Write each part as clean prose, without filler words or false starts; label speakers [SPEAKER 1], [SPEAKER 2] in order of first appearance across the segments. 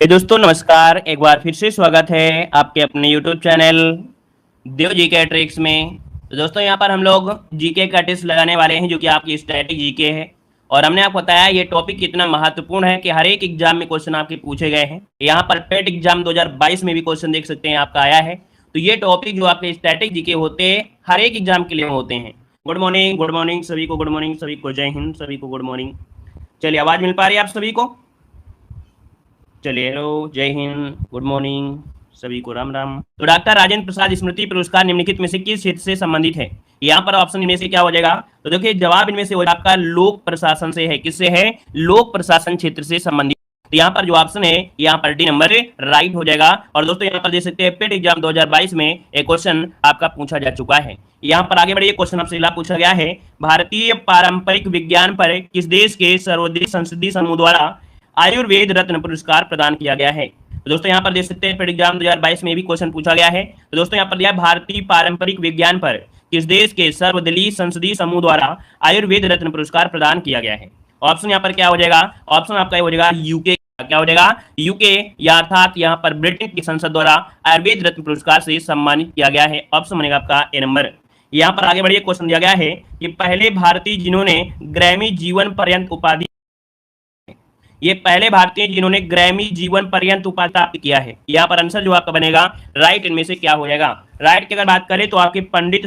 [SPEAKER 1] दोस्तों नमस्कार। एक बार फिर से स्वागत है आपके अपने यूट्यूब चैनल देव जीके ट्रिक्स में। तो दोस्तों यहाँ पर हम लोग जीके का टेस्ट लगाने वाले हैं जो कि आपकी स्टैटिक जीके है। और हमने आपको बताया ये टॉपिक कितना महत्वपूर्ण है कि हर एक एग्जाम में क्वेश्चन आपके पूछे गए हैं। यहाँ पर पेट एग्जाम 2022 में भी क्वेश्चन देख सकते हैं आपका आया है। तो ये टॉपिक जो आपके स्टैटिक जीके होते हैं हर एक एग्जाम के लिए होते हैं। गुड मॉर्निंग सभी को, गुड मॉर्निंग सभी को, जय हिंद सभी को, गुड मॉर्निंग। चलिए आवाज मिल पा रही है आप सभी को? चलिए हेलो, जय हिंद, गुड मॉर्निंग सभी को, राम राम। तो डॉक्टर राजेंद्र प्रसाद स्मृति पुरस्कार निम्नलिखित में से किस क्षेत्र से संबंधित है? यहाँ पर ऑप्शन इनमें से क्या हो जाएगा? तो देखिए जवाब इनमें से हो जाएगा आपका लोक प्रशासन से है। किससे है? लोक प्रशासन क्षेत्र से संबंधित। तो यहाँ पर जो ऑप्शन है यहाँ पर डी नंबर राइट हो जाएगा। और दोस्तों यहाँ पर देख सकते हैं पेट एग्जाम 2022 में एक क्वेश्चन आपका पूछा जा चुका है। यहाँ पर आगे बढ़िए, क्वेश्चन आपसे पूछा गया है, भारतीय पारंपरिक विज्ञान पर किस देश के सर्वोदय संसदीय समूह द्वारा आयुर्वेद रत्न पुरस्कार प्रदान किया गया है? तो दोस्तों यहाँ पर देख सकते हैं पेट एग्जाम 2022 में भी क्वेश्चन पूछा गया है। तो दोस्तों यहाँ पर दिया भारतीय पारंपरिक विज्ञान पर किस देश के सर्वदलीय संसदीय समूह द्वारा आयुर्वेद रत्न पुरस्कार प्रदान किया गया है? ऑप्शन यहाँ पर क्या हो जाएगा? ऑप्शन आपका हो जाएगा यूके। क्या हो जाएगा? यूके, या अर्थात यहाँ पर ब्रिटेन की संसद द्वारा आयुर्वेद रत्न पुरस्कार से सम्मानित किया गया है। ऑप्शन बनेगा आपका ए नंबर। यहाँ पर आगे बढ़िए, क्वेश्चन दिया गया है कि पहले भारतीय जिन्होंने ग्रैमी जीवन पर्यंत उपाधि, ये पहले भारतीय जिन्होंने ग्रैमी जीवन पर्यंत उपाधि प्राप्त किया है। यहाँ पर आंसर जो आपका बनेगा राइट, इनमें से क्या हो जाएगा? राइट की अगर बात करें तो आपके पंडित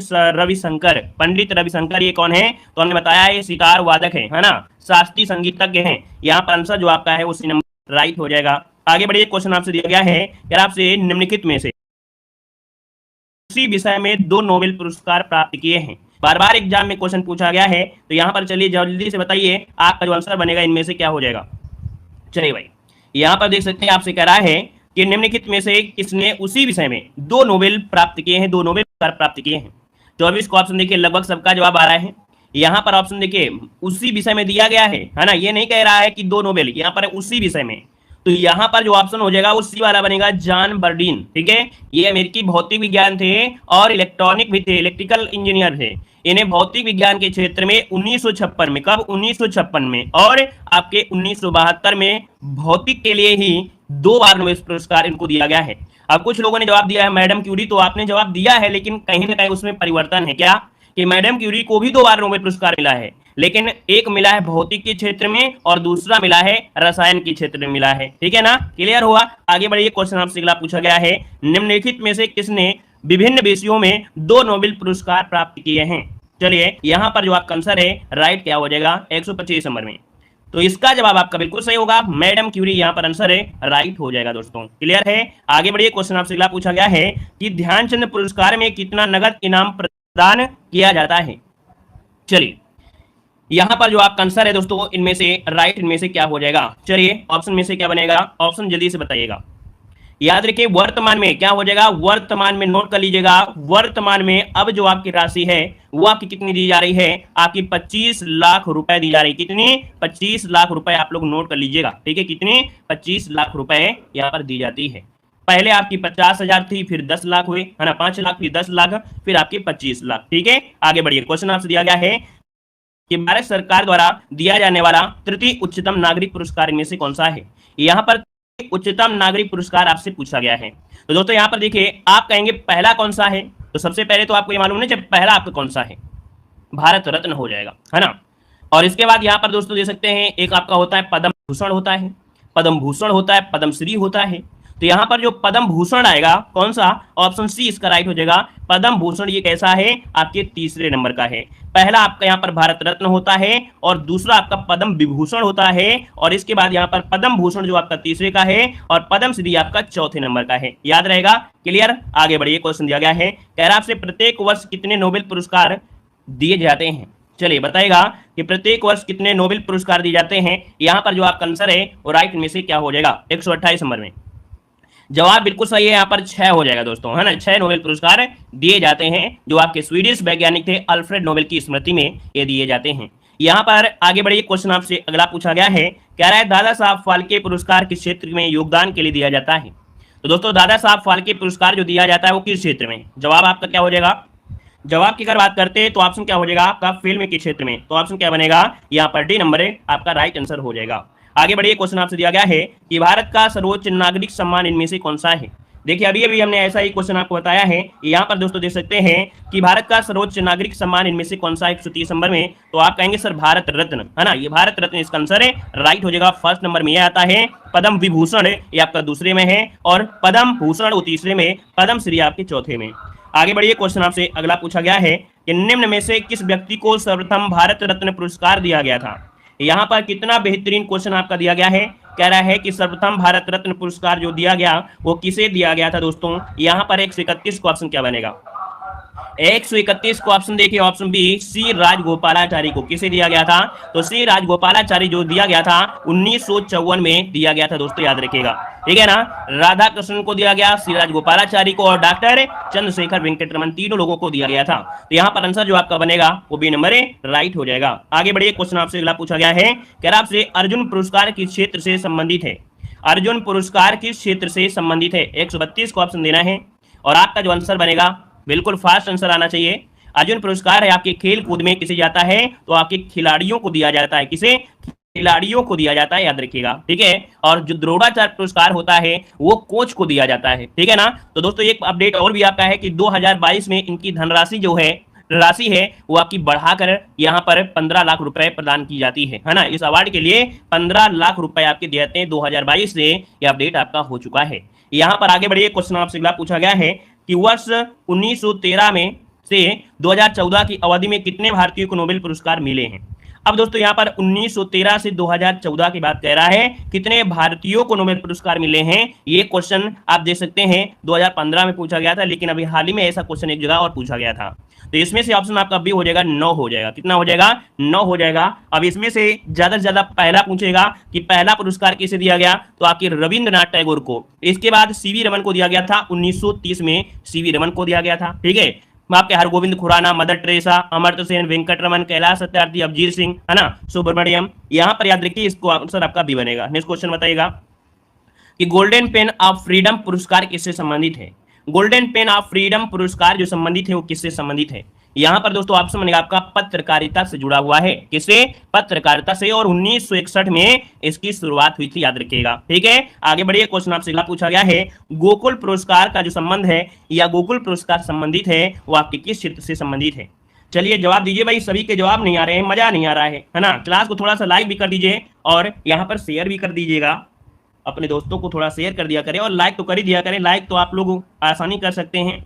[SPEAKER 1] रविशंकर ये कौन है? तो हमने बताया ये सितार वादक है ना, शास्त्रीय संगीतज्ञ हैं। यहाँ पर आंसर जो आपका है उसी नंबर राइट हो जाएगा। आगे बढ़िए, क्वेश्चन आपसे दिया गया है कि आपसे निम्नलिखित में से उसी विषय में 2 नोबेल पुरस्कार प्राप्त किए हैं। बार बार एग्जाम में क्वेश्चन पूछा गया है। तो यहाँ पर चलिए जल्दी से बताइए आपका जो आंसर बनेगा इनमें से क्या हो जाएगा। चलिए भाई, यहाँ पर देख सकते हैं आपसे कह रहा है कि निम्नलिखित में से किसने उसी विषय में 2 नोबेल प्राप्त किए हैं, 2 नोबेल पुरस्कार प्राप्त किए हैं। 24 को ऑप्शन देखिए लगभग सबका जवाब आ रहा है। यहाँ पर ऑप्शन देखिए उसी विषय में दिया गया है ना, ये नहीं कह रहा है कि 2 नोबेल, यहाँ पर उसी विषय में। तो यहाँ पर जो ऑप्शन हो जाएगा उसी वाला बनेगा जॉन बर्डीन। ठीक है, ये अमेरिकी भौतिक विज्ञान थे और इलेक्ट्रॉनिक भी थे, इलेक्ट्रिकल इंजीनियर थे। इन्हें भौतिक विज्ञान के क्षेत्र में 1956 में, कब? 1956 में, और आपके 1972 में भौतिक के लिए ही 2 बार नोबेल पुरस्कार इनको दिया गया है। अब कुछ लोगों ने जवाब दिया है मैडम क्यूरी, तो आपने जवाब दिया है लेकिन कहीं ना कहीं उसमें परिवर्तन है। क्या? कि मैडम क्यूरी को भी 2 बार नोबेल पुरस्कार मिला है, लेकिन एक मिला है भौतिक के क्षेत्र में और दूसरा मिला है रसायन के क्षेत्र में मिला है। ठीक है ना, क्लियर हुआ? आगे बढ़िए, क्वेश्चन आपसे अगला पूछा गया है, निम्नलिखित में से किसने विभिन्न विषयों में 2 नोबेल पुरस्कार प्राप्त किए हैं? चलिए यहाँ पर जो आपका आंसर है राइट क्या हो जाएगा? 125 नंबर में। तो इसका जवाब आपका बिल्कुल सही होगा, मैडम क्यूरी यहाँ पर आंसर है राइट हो जाएगा। दोस्तों क्लियर है? आगे बढ़िए, क्वेश्चन आपसे अगला पूछा गया है कि ध्यानचंद पुरस्कार में कितना नगद इनाम प्रदान किया जाता है? चलिए यहाँ पर जो आपका आंसर है दोस्तों इनमें से राइट, इनमें से क्या हो जाएगा? चलिए ऑप्शन में से क्या बनेगा? ऑप्शन जल्दी से बताइएगा। याद रखिए वर्तमान में क्या हो जाएगा? वर्तमान में नोट कर लीजिएगा। वर्तमान में अब जो आपकी राशि है वो आपकी कितनी दी जा रही है? आपकी 25 लाख रुपए दी जा रही है। कितनी? 25 लाख रुपए आप लोग नोट कर लीजिएगा। ठीक है, कितनी? 25 लाख रुपए यहाँ पर दी जाती है। पहले आपकी 50,000 थी, फिर 10 लाख हुए, है ना, 5 लाख, फिर 10 लाख, फिर आपकी 25 लाख। ठीक है, आगे बढ़िए, क्वेश्चन आपसे दिया गया है कि भारत सरकार द्वारा दिया जाने वाला तृतीय उच्चतम नागरिक पुरस्कार इनमें से कौन सा है? यहाँ पर उच्चतम नागरिक पुरस्कार आपसे पूछा गया है। तो दोस्तों यहाँ पर देखिए आप कहेंगे पहला कौन सा है, तो सबसे पहले तो आपको ये मालूम नहीं पहला आपका कौन सा है? भारत रत्न हो जाएगा, है ना। और इसके बाद यहाँ पर दोस्तों दे सकते हैं एक आपका होता है पद्म भूषण होता है, पद्म भूषण होता है, पद्मश्री होता है। तो यहाँ पर जो पद्म भूषण आएगा कौन सा? ऑप्शन सी इसका राइट हो जाएगा। पद्म भूषण ये कैसा है? आपके तीसरे नंबर का है। पहला आपका यहाँ पर भारत रत्न होता है और दूसरा आपका पद्म विभूषण होता है, और इसके बाद यहाँ पर पद्म भूषण जो आपका तीसरे का है और पद्म श्री आपका चौथे नंबर का है। याद रहेगा? क्लियर? आगे बढ़िए, क्वेश्चन दिया गया है, कह रहा आपसे प्रत्येक वर्ष कितने नोबेल पुरस्कार दिए जाते हैं? चलिए बताइएगा कि प्रत्येक वर्ष कितने नोबेल पुरस्कार दिए जाते हैं। यहाँ पर जो आपका आंसर है वो राइट में से क्या हो जाएगा? 128 नंबर में। जवाब बिल्कुल सही है, यहाँ पर 6 हो जाएगा दोस्तों, है ना। 6 नोबेल पुरस्कार दिए जाते हैं जो आपके स्वीडिश वैज्ञानिक थे अल्फ्रेड नोबेल की स्मृति में ये दिए जाते हैं। यहाँ पर आगे बढ़िए, क्वेश्चन आपसे अगला पूछा गया है, कह रहा है दादा साहब फाल्के पुरस्कार किस क्षेत्र में योगदान के लिए दिया जाता है? तो दोस्तों दादा साहब फाल्के पुरस्कार जो दिया जाता है वो किस क्षेत्र में? जवाब आपका क्या हो जाएगा? जवाब की अगर बात करते हैं तो ऑप्शन क्या हो जाएगा आपका? फिल्म के क्षेत्र में। तो ऑप्शन क्या बनेगा? यहाँ पर डी नंबर आपका राइट आंसर हो जाएगा। आगे बढ़िए, क्वेश्चन आपसे दिया गया है कि भारत का सर्वोच्च नागरिक सम्मान इनमें से कौन सा है। देखिए अभी अभी हमने ऐसा ही क्वेश्चन आपको बताया है। यहाँ पर दोस्तों देख सकते हैं कि भारत का सर्वोच्च नागरिक सम्मान इनमें से कौन सा है 130 नंबर में, तो आप कहेंगे सर भारत रत्न, है ना, ये भारत रत्न इसका आंसर है, राइट हो जाएगा। फर्स्ट नंबर में ये आता है, पद्म विभूषण ये आपका दूसरे में है, और पद्म भूषण वो तीसरे में, पद्म श्री आपके चौथे में। आगे बढ़िए, क्वेश्चन आपसे अगला पूछा गया है कि निम्न में से किस व्यक्ति को सर्वप्रथम भारत रत्न पुरस्कार दिया गया था। यहाँ पर कितना बेहतरीन क्वेश्चन आपका दिया गया है, कह रहा है कि सर्वप्रथम भारत रत्न पुरस्कार जो दिया गया वो किसे दिया गया था दोस्तों। यहाँ पर 131 को ऑप्शन क्या बनेगा, 131 को ऑप्शन देखिए, ऑप्शन बी सी राजगोपालाचारी को। किसे दिया गया था, तो सी राजगोपालाचारी जो दिया गया था 1954 में दिया गया था दोस्तों, याद रखिएगा, ठीक है ना। राधा कृष्णन को दिया गया, सी राजगोपालाचारी को, और डॉक्टर चंद्रशेखर वेंकटरमन, तीनों लोगों को दिया गया था। तो यहाँ पर आंसर जो आपका बनेगा वो बी नंबर राइट हो जाएगा। आगे बढ़िए, क्वेश्चन आपसे अगला पूछा गया है, कह रहा आपसे अर्जुन पुरस्कार किस क्षेत्र से संबंधित है। अर्जुन पुरस्कार किस क्षेत्र से संबंधित है, 132 को ऑप्शन देना है, और आपका जो आंसर बनेगा बिल्कुल फास्ट आंसर आना चाहिए। अर्जुन पुरस्कार है आपके खेल कूद में किसे जाता है, तो आपके खिलाड़ियों को दिया जाता है, किसे, खिलाड़ियों को दिया जाता है, याद रखिएगा, ठीक है। और जो द्रोणाचार्य पुरस्कार होता है वो कोच को दिया जाता है, ठीक है ना। तो दोस्तों एक अपडेट और भी आपका है कि 2022 में इनकी धनराशि जो है, राशि है वो आपकी बढ़ाकर यहाँ पर 15 लाख रुपए प्रदान की जाती है ना। इस अवार्ड के लिए 15 लाख रुपए आपके दिए जाते हैं 2022 से, यह अपडेट आपका हो चुका है। यहाँ पर आगे बढ़िए, क्वेश्चन आपसे अगला पूछा गया है कि वर्ष 1913 में से 2014 की अवधि में कितने भारतीयों को नोबेल पुरस्कार मिले हैं। अब दोस्तों यहाँ पर 1913 से 2014 की बात कह रहा है, कितने भारतीयों को नोबेल पुरस्कार मिले हैं। ये क्वेश्चन आप देख सकते हैं 2015 में पूछा गया था, लेकिन अभी हाल ही में ऐसा क्वेश्चन एक जगह और पूछा गया था। तो इसमें से ऑप्शन आपका बी हो जाएगा, 9 हो जाएगा। कितना हो जाएगा, 9 हो जाएगा। अब इसमें से ज्यादा से ज्यादा पहला पूछेगा कि पहला पुरस्कार किसे दिया गया, तो आपके रविंद्रनाथ टैगोर को। इसके बाद सीवी रमन को दिया गया था, 1930 में सीवी रमन को दिया गया था, ठीक है। आपके हरगोविंद खुराना, मदर टेरेसा, अमर्त्य सेन, वेंकटरमन, कैलाश सत्यार्थी, अभिजीत सिंह, है ना, सुब्रमण्यम। यहां पर याद रखिए, इसको आंसर आपका बी बनेगा। नेक्स्ट क्वेश्चन बताइएगा कि गोल्डन पेन ऑफ फ्रीडम पुरस्कार किससे संबंधित है। गोल्डन पेन ऑफ फ्रीडम पुरस्कार जो संबंधित है वो किससे संबंधित है। यहां पर दोस्तों ऑप्शन बनेगा आपका पत्रकारिता से जुड़ा हुआ है, किससे, पत्रकारिता से, और 1961 में इसकी शुरुआत हुई थी, याद रखिएगा, ठीक है। आगे बढ़िए, क्वेश्चन आपसे अगला पूछा गया है, गोकुल पुरस्कार का जो संबंध है या गोकुल पुरस्कार संबंधित है वो आपके किस क्षेत्र से संबंधित है। चलिए जवाब दीजिए भाई, सभी के जवाब नहीं आ रहे हैं, मजा नहीं आ रहा है ना। क्लास को थोड़ा सा लाइक भी कर दीजिए और यहाँ पर शेयर भी कर दीजिएगा, अपने दोस्तों को थोड़ा शेयर कर दिया करें, और लाइक तो कर ही दिया करें। लाइक तो आप लोग आसानी कर सकते हैं,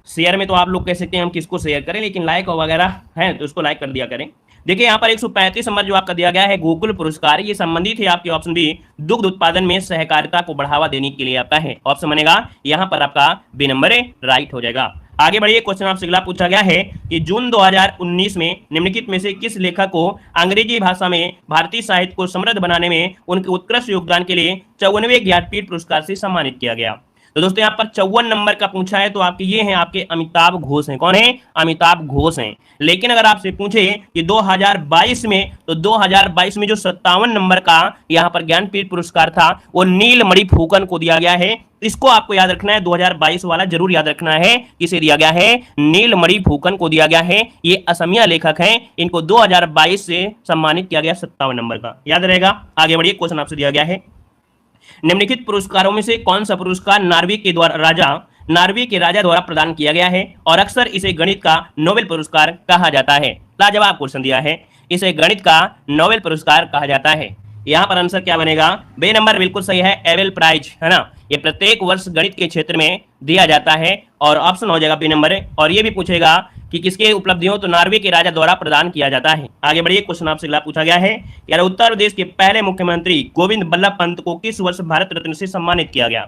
[SPEAKER 1] शेयर में तो आप लोग कह सकते हैं हम किसको शेयर करें, लेकिन लाइक वगैरह है तो उसको लाइक कर दिया करें। देखिए यहाँ पर 135 नंबर जो आपका दिया गया है गोकुल पुरस्कार, ये संबंधित है आपके ऑप्शन बी दुग्ध उत्पादन में सहकारिता को बढ़ावा देने के लिए आपका है। ऑप्शन बनेगा यहाँ पर आपका बी नंबर राइट हो जाएगा। आगे बढ़िए, क्वेश्चन आपसे अगला पूछा गया है कि जून 2019 में निम्नलिखित में से किस लेखक को अंग्रेजी भाषा में भारतीय साहित्य को समृद्ध बनाने में उनके उत्कृष्ट योगदान के लिए 54वें ज्ञानपीठ पुरस्कार से सम्मानित किया गया। तो दोस्तों यहाँ पर 54 नंबर का पूछा है, तो आपके ये हैं आपके अमिताभ घोष हैं। कौन है, अमिताभ घोष हैं। लेकिन अगर आपसे पूछे कि 2022 में, तो 2022 में जो 57 नंबर का यहाँ पर ज्ञानपीठ पुरस्कार था वो नीलमणि फूकन को दिया गया है। इसको आपको याद रखना है, 2022 वाला जरूर याद रखना है। किसे दिया गया है, नीलमणि फूकन को दिया गया है। ये असमिया लेखक हैं, इनको 2022 से सम्मानित किया गया 57 नंबर का, याद रहेगा। आगे बढ़िए, क्वेश्चन आपसे दिया गया है, निम्नलिखित पुरस्कारों में से कौन सा पुरस्कार नार्वे के राजा द्वारा प्रदान किया गया है और अक्सर इसे गणित का नोबेल पुरस्कार कहा जाता है। लाजवाब क्वेश्चन दिया है, इसे गणित का नोबेल पुरस्कार कहा जाता है। यहाँ पर आंसर क्या बनेगा, बे नंबर बिल्कुल सही है, एबेल प्राइज, है ना। ये प्रत्येक वर्ष गणित के क्षेत्र में दिया जाता है, और ऑप्शन हो जाएगा बी नंबर। और ये भी पूछेगा कि किसके उपलब्धियों, तो नार्वे के राजा द्वारा प्रदान किया जाता है। आगे बढ़िए, क्वेश्चन आपसे अगला पूछा गया है, यार उत्तर प्रदेश के पहले मुख्यमंत्री गोविंद बल्लभ पंत को किस वर्ष भारत रत्न से सम्मानित किया गया।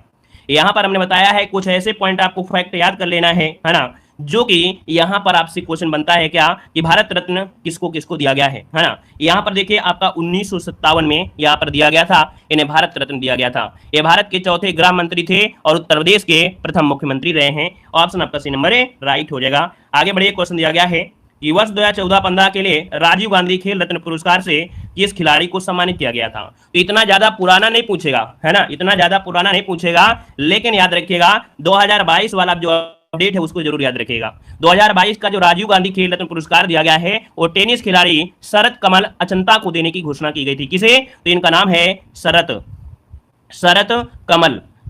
[SPEAKER 1] यहाँ पर हमने बताया है कुछ ऐसे पॉइंट आपको फैक्ट याद कर लेना है ना, जो कि यहाँ पर आपसे क्वेश्चन बनता है क्या कि भारत रत्न किसको किसको दिया गया है ना। यहाँ पर देखिए आपका 1957 में यहाँ पर दिया गया था, इन्हें भारत रत्न दिया गया था। ये भारत के चौथे गृह मंत्री थे और उत्तर प्रदेश के प्रथम मुख्यमंत्री रहे हैं। ऑप्शन आपका सी नंबर राइट हो जाएगा। आगे बढ़िए, क्वेश्चन दिया गया है कि वर्ष 2014-15 के लिए राजीव गांधी खेल रत्न पुरस्कार से किस खिलाड़ी को सम्मानित किया गया था। तो इतना ज्यादा पुराना नहीं पूछेगा, है ना, इतना ज्यादा पुराना नहीं पूछेगा, लेकिन याद रखिएगा 2022 वाला जो अपडेट है उसको जरूर याद रखिएगा। 2022 का जो राजीव गांधी खेल रत्न पुरस्कार दिया गया है वो टेनिस खिलाड़ी शरत कमल अचंता को देने की घोषणा की गई थी। किसे? तो इनका नाम है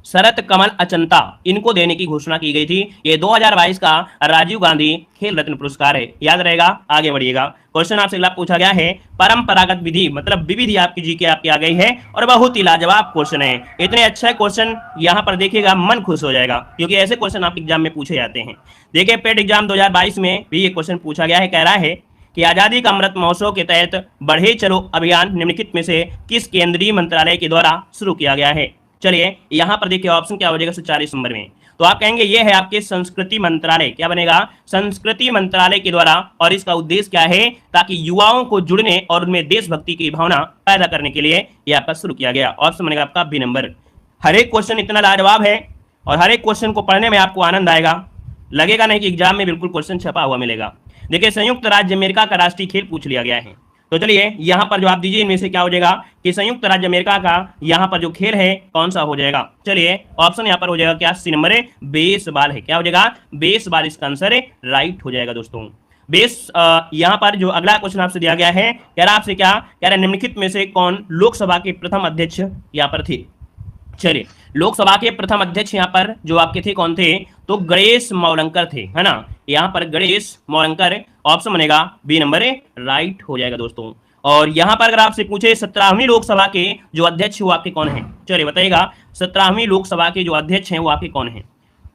[SPEAKER 1] शरत कमल अचंता, इनको देने की घोषणा की गई थी। ये 2022 का राजीव गांधी खेल रत्न पुरस्कार है, याद रहेगा। आगे बढ़िएगा, क्वेश्चन आपसे अगला पूछा गया है परंपरागत विधि, मतलब विविधि आपकी जीके आपकी आ गई है और बहुत ही लाजवाब क्वेश्चन है। इतने अच्छा क्वेश्चन यहाँ पर देखिएगा मन खुश हो जाएगा, क्योंकि ऐसे क्वेश्चन आपके एग्जाम में पूछे जाते हैं। देखिए पेट एग्जाम 2022 में भी ये क्वेश्चन पूछा गया है। कह रहा है कि आजादी का अमृत महोत्सव के तहत बढ़े चलो अभियान निम्नलिखित में से किस केंद्रीय मंत्रालय के द्वारा शुरू किया गया है? चलिए यहां पर देखिए ऑप्शन क्या हो जाएगा 140 नंबर में, तो आप कहेंगे ये है आपके संस्कृति मंत्रालय। क्या बनेगा? संस्कृति मंत्रालय के द्वारा। और इसका उद्देश्य क्या है? ताकि युवाओं को जुड़ने और उनमें देशभक्ति की भावना पैदा करने के लिए यह आपका शुरू किया गया। ऑप्शन बनेगा आपका बी नंबर। हर एक क्वेश्चन इतना लाजवाब है और हर एक क्वेश्चन को पढ़ने में आपको आनंद आएगा, लगेगा नहीं कि एग्जाम में बिल्कुल क्वेश्चन छपा हुआ मिलेगा। देखिए संयुक्त राज्य अमेरिका का राष्ट्रीय खेल पूछ लिया गया है, तो चलिए यहां पर जो आप दीजिए इनमें से क्या हो जाएगा कि संयुक्त राज्य अमेरिका का यहां पर जो खेल है कौन सा हो जाएगा? चलिए ऑप्शन यहां पर हो जाएगा क्या? सी नंबर है, बेसबॉल है। क्या हो जाएगा? बेसबॉल इसका आंसर है, राइट हो जाएगा दोस्तों। यहां पर जो अगला क्वेश्चन आपसे दिया गया है, कह रहा आपसे क्या कह रहा है, निम्नलिखित में से कौन लोकसभा के प्रथम अध्यक्ष यहां पर थे? चलिए लोकसभा के प्रथम अध्यक्ष यहाँ पर जो आपके थे कौन थे? तो गणेश मौलंकर थे, है ना। यहाँ पर गणेश मौलंकर, ऑप्शन बनेगा बी नंबर है, राइट हो जाएगा दोस्तों। और यहाँ पर अगर आपसे पूछे 17वीं लोकसभा के जो अध्यक्ष वो आपके कौन है? चलिए बताइएगा 17वीं लोकसभा के जो अध्यक्ष हैं वो आपके कौन है?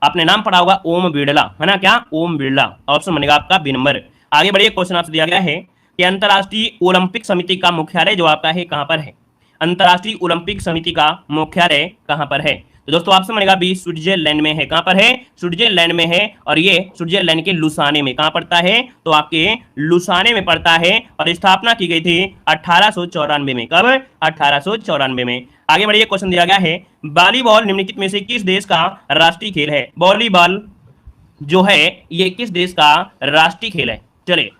[SPEAKER 1] आपने नाम पढ़ा होगा ओम बिरला, है ना। क्या? ओम बिरला, ऑप्शन बनेगा आपका बी नंबर। आगे बढ़िए, क्वेश्चन आपसे दिया गया है कि अंतर्राष्ट्रीय ओलंपिक समिति का मुख्यालय जो आपका है कहां पर है? अंतर्राष्ट्रीय ओलंपिक समिति का मुख्यालय कहां पर है? तो दोस्तों ऑप्शन बनेगा बी, स्विट्जरलैंड में है। कहां पर है? स्विट्जरलैंड में है। और ये स्विट्जरलैंड के लुसाने में कहां पड़ता है? तो आपके लुसाने में पड़ता है। और स्थापना की गई थी 1894 में। कब? 1894 में। आगे बढ़िए, क्वेश्चन दिया गया है वॉलीबॉल निम्नलिखित में से किस देश का राष्ट्रीय खेल है? वॉलीबॉल जो है ये किस देश का राष्ट्रीय खेल है? चलिए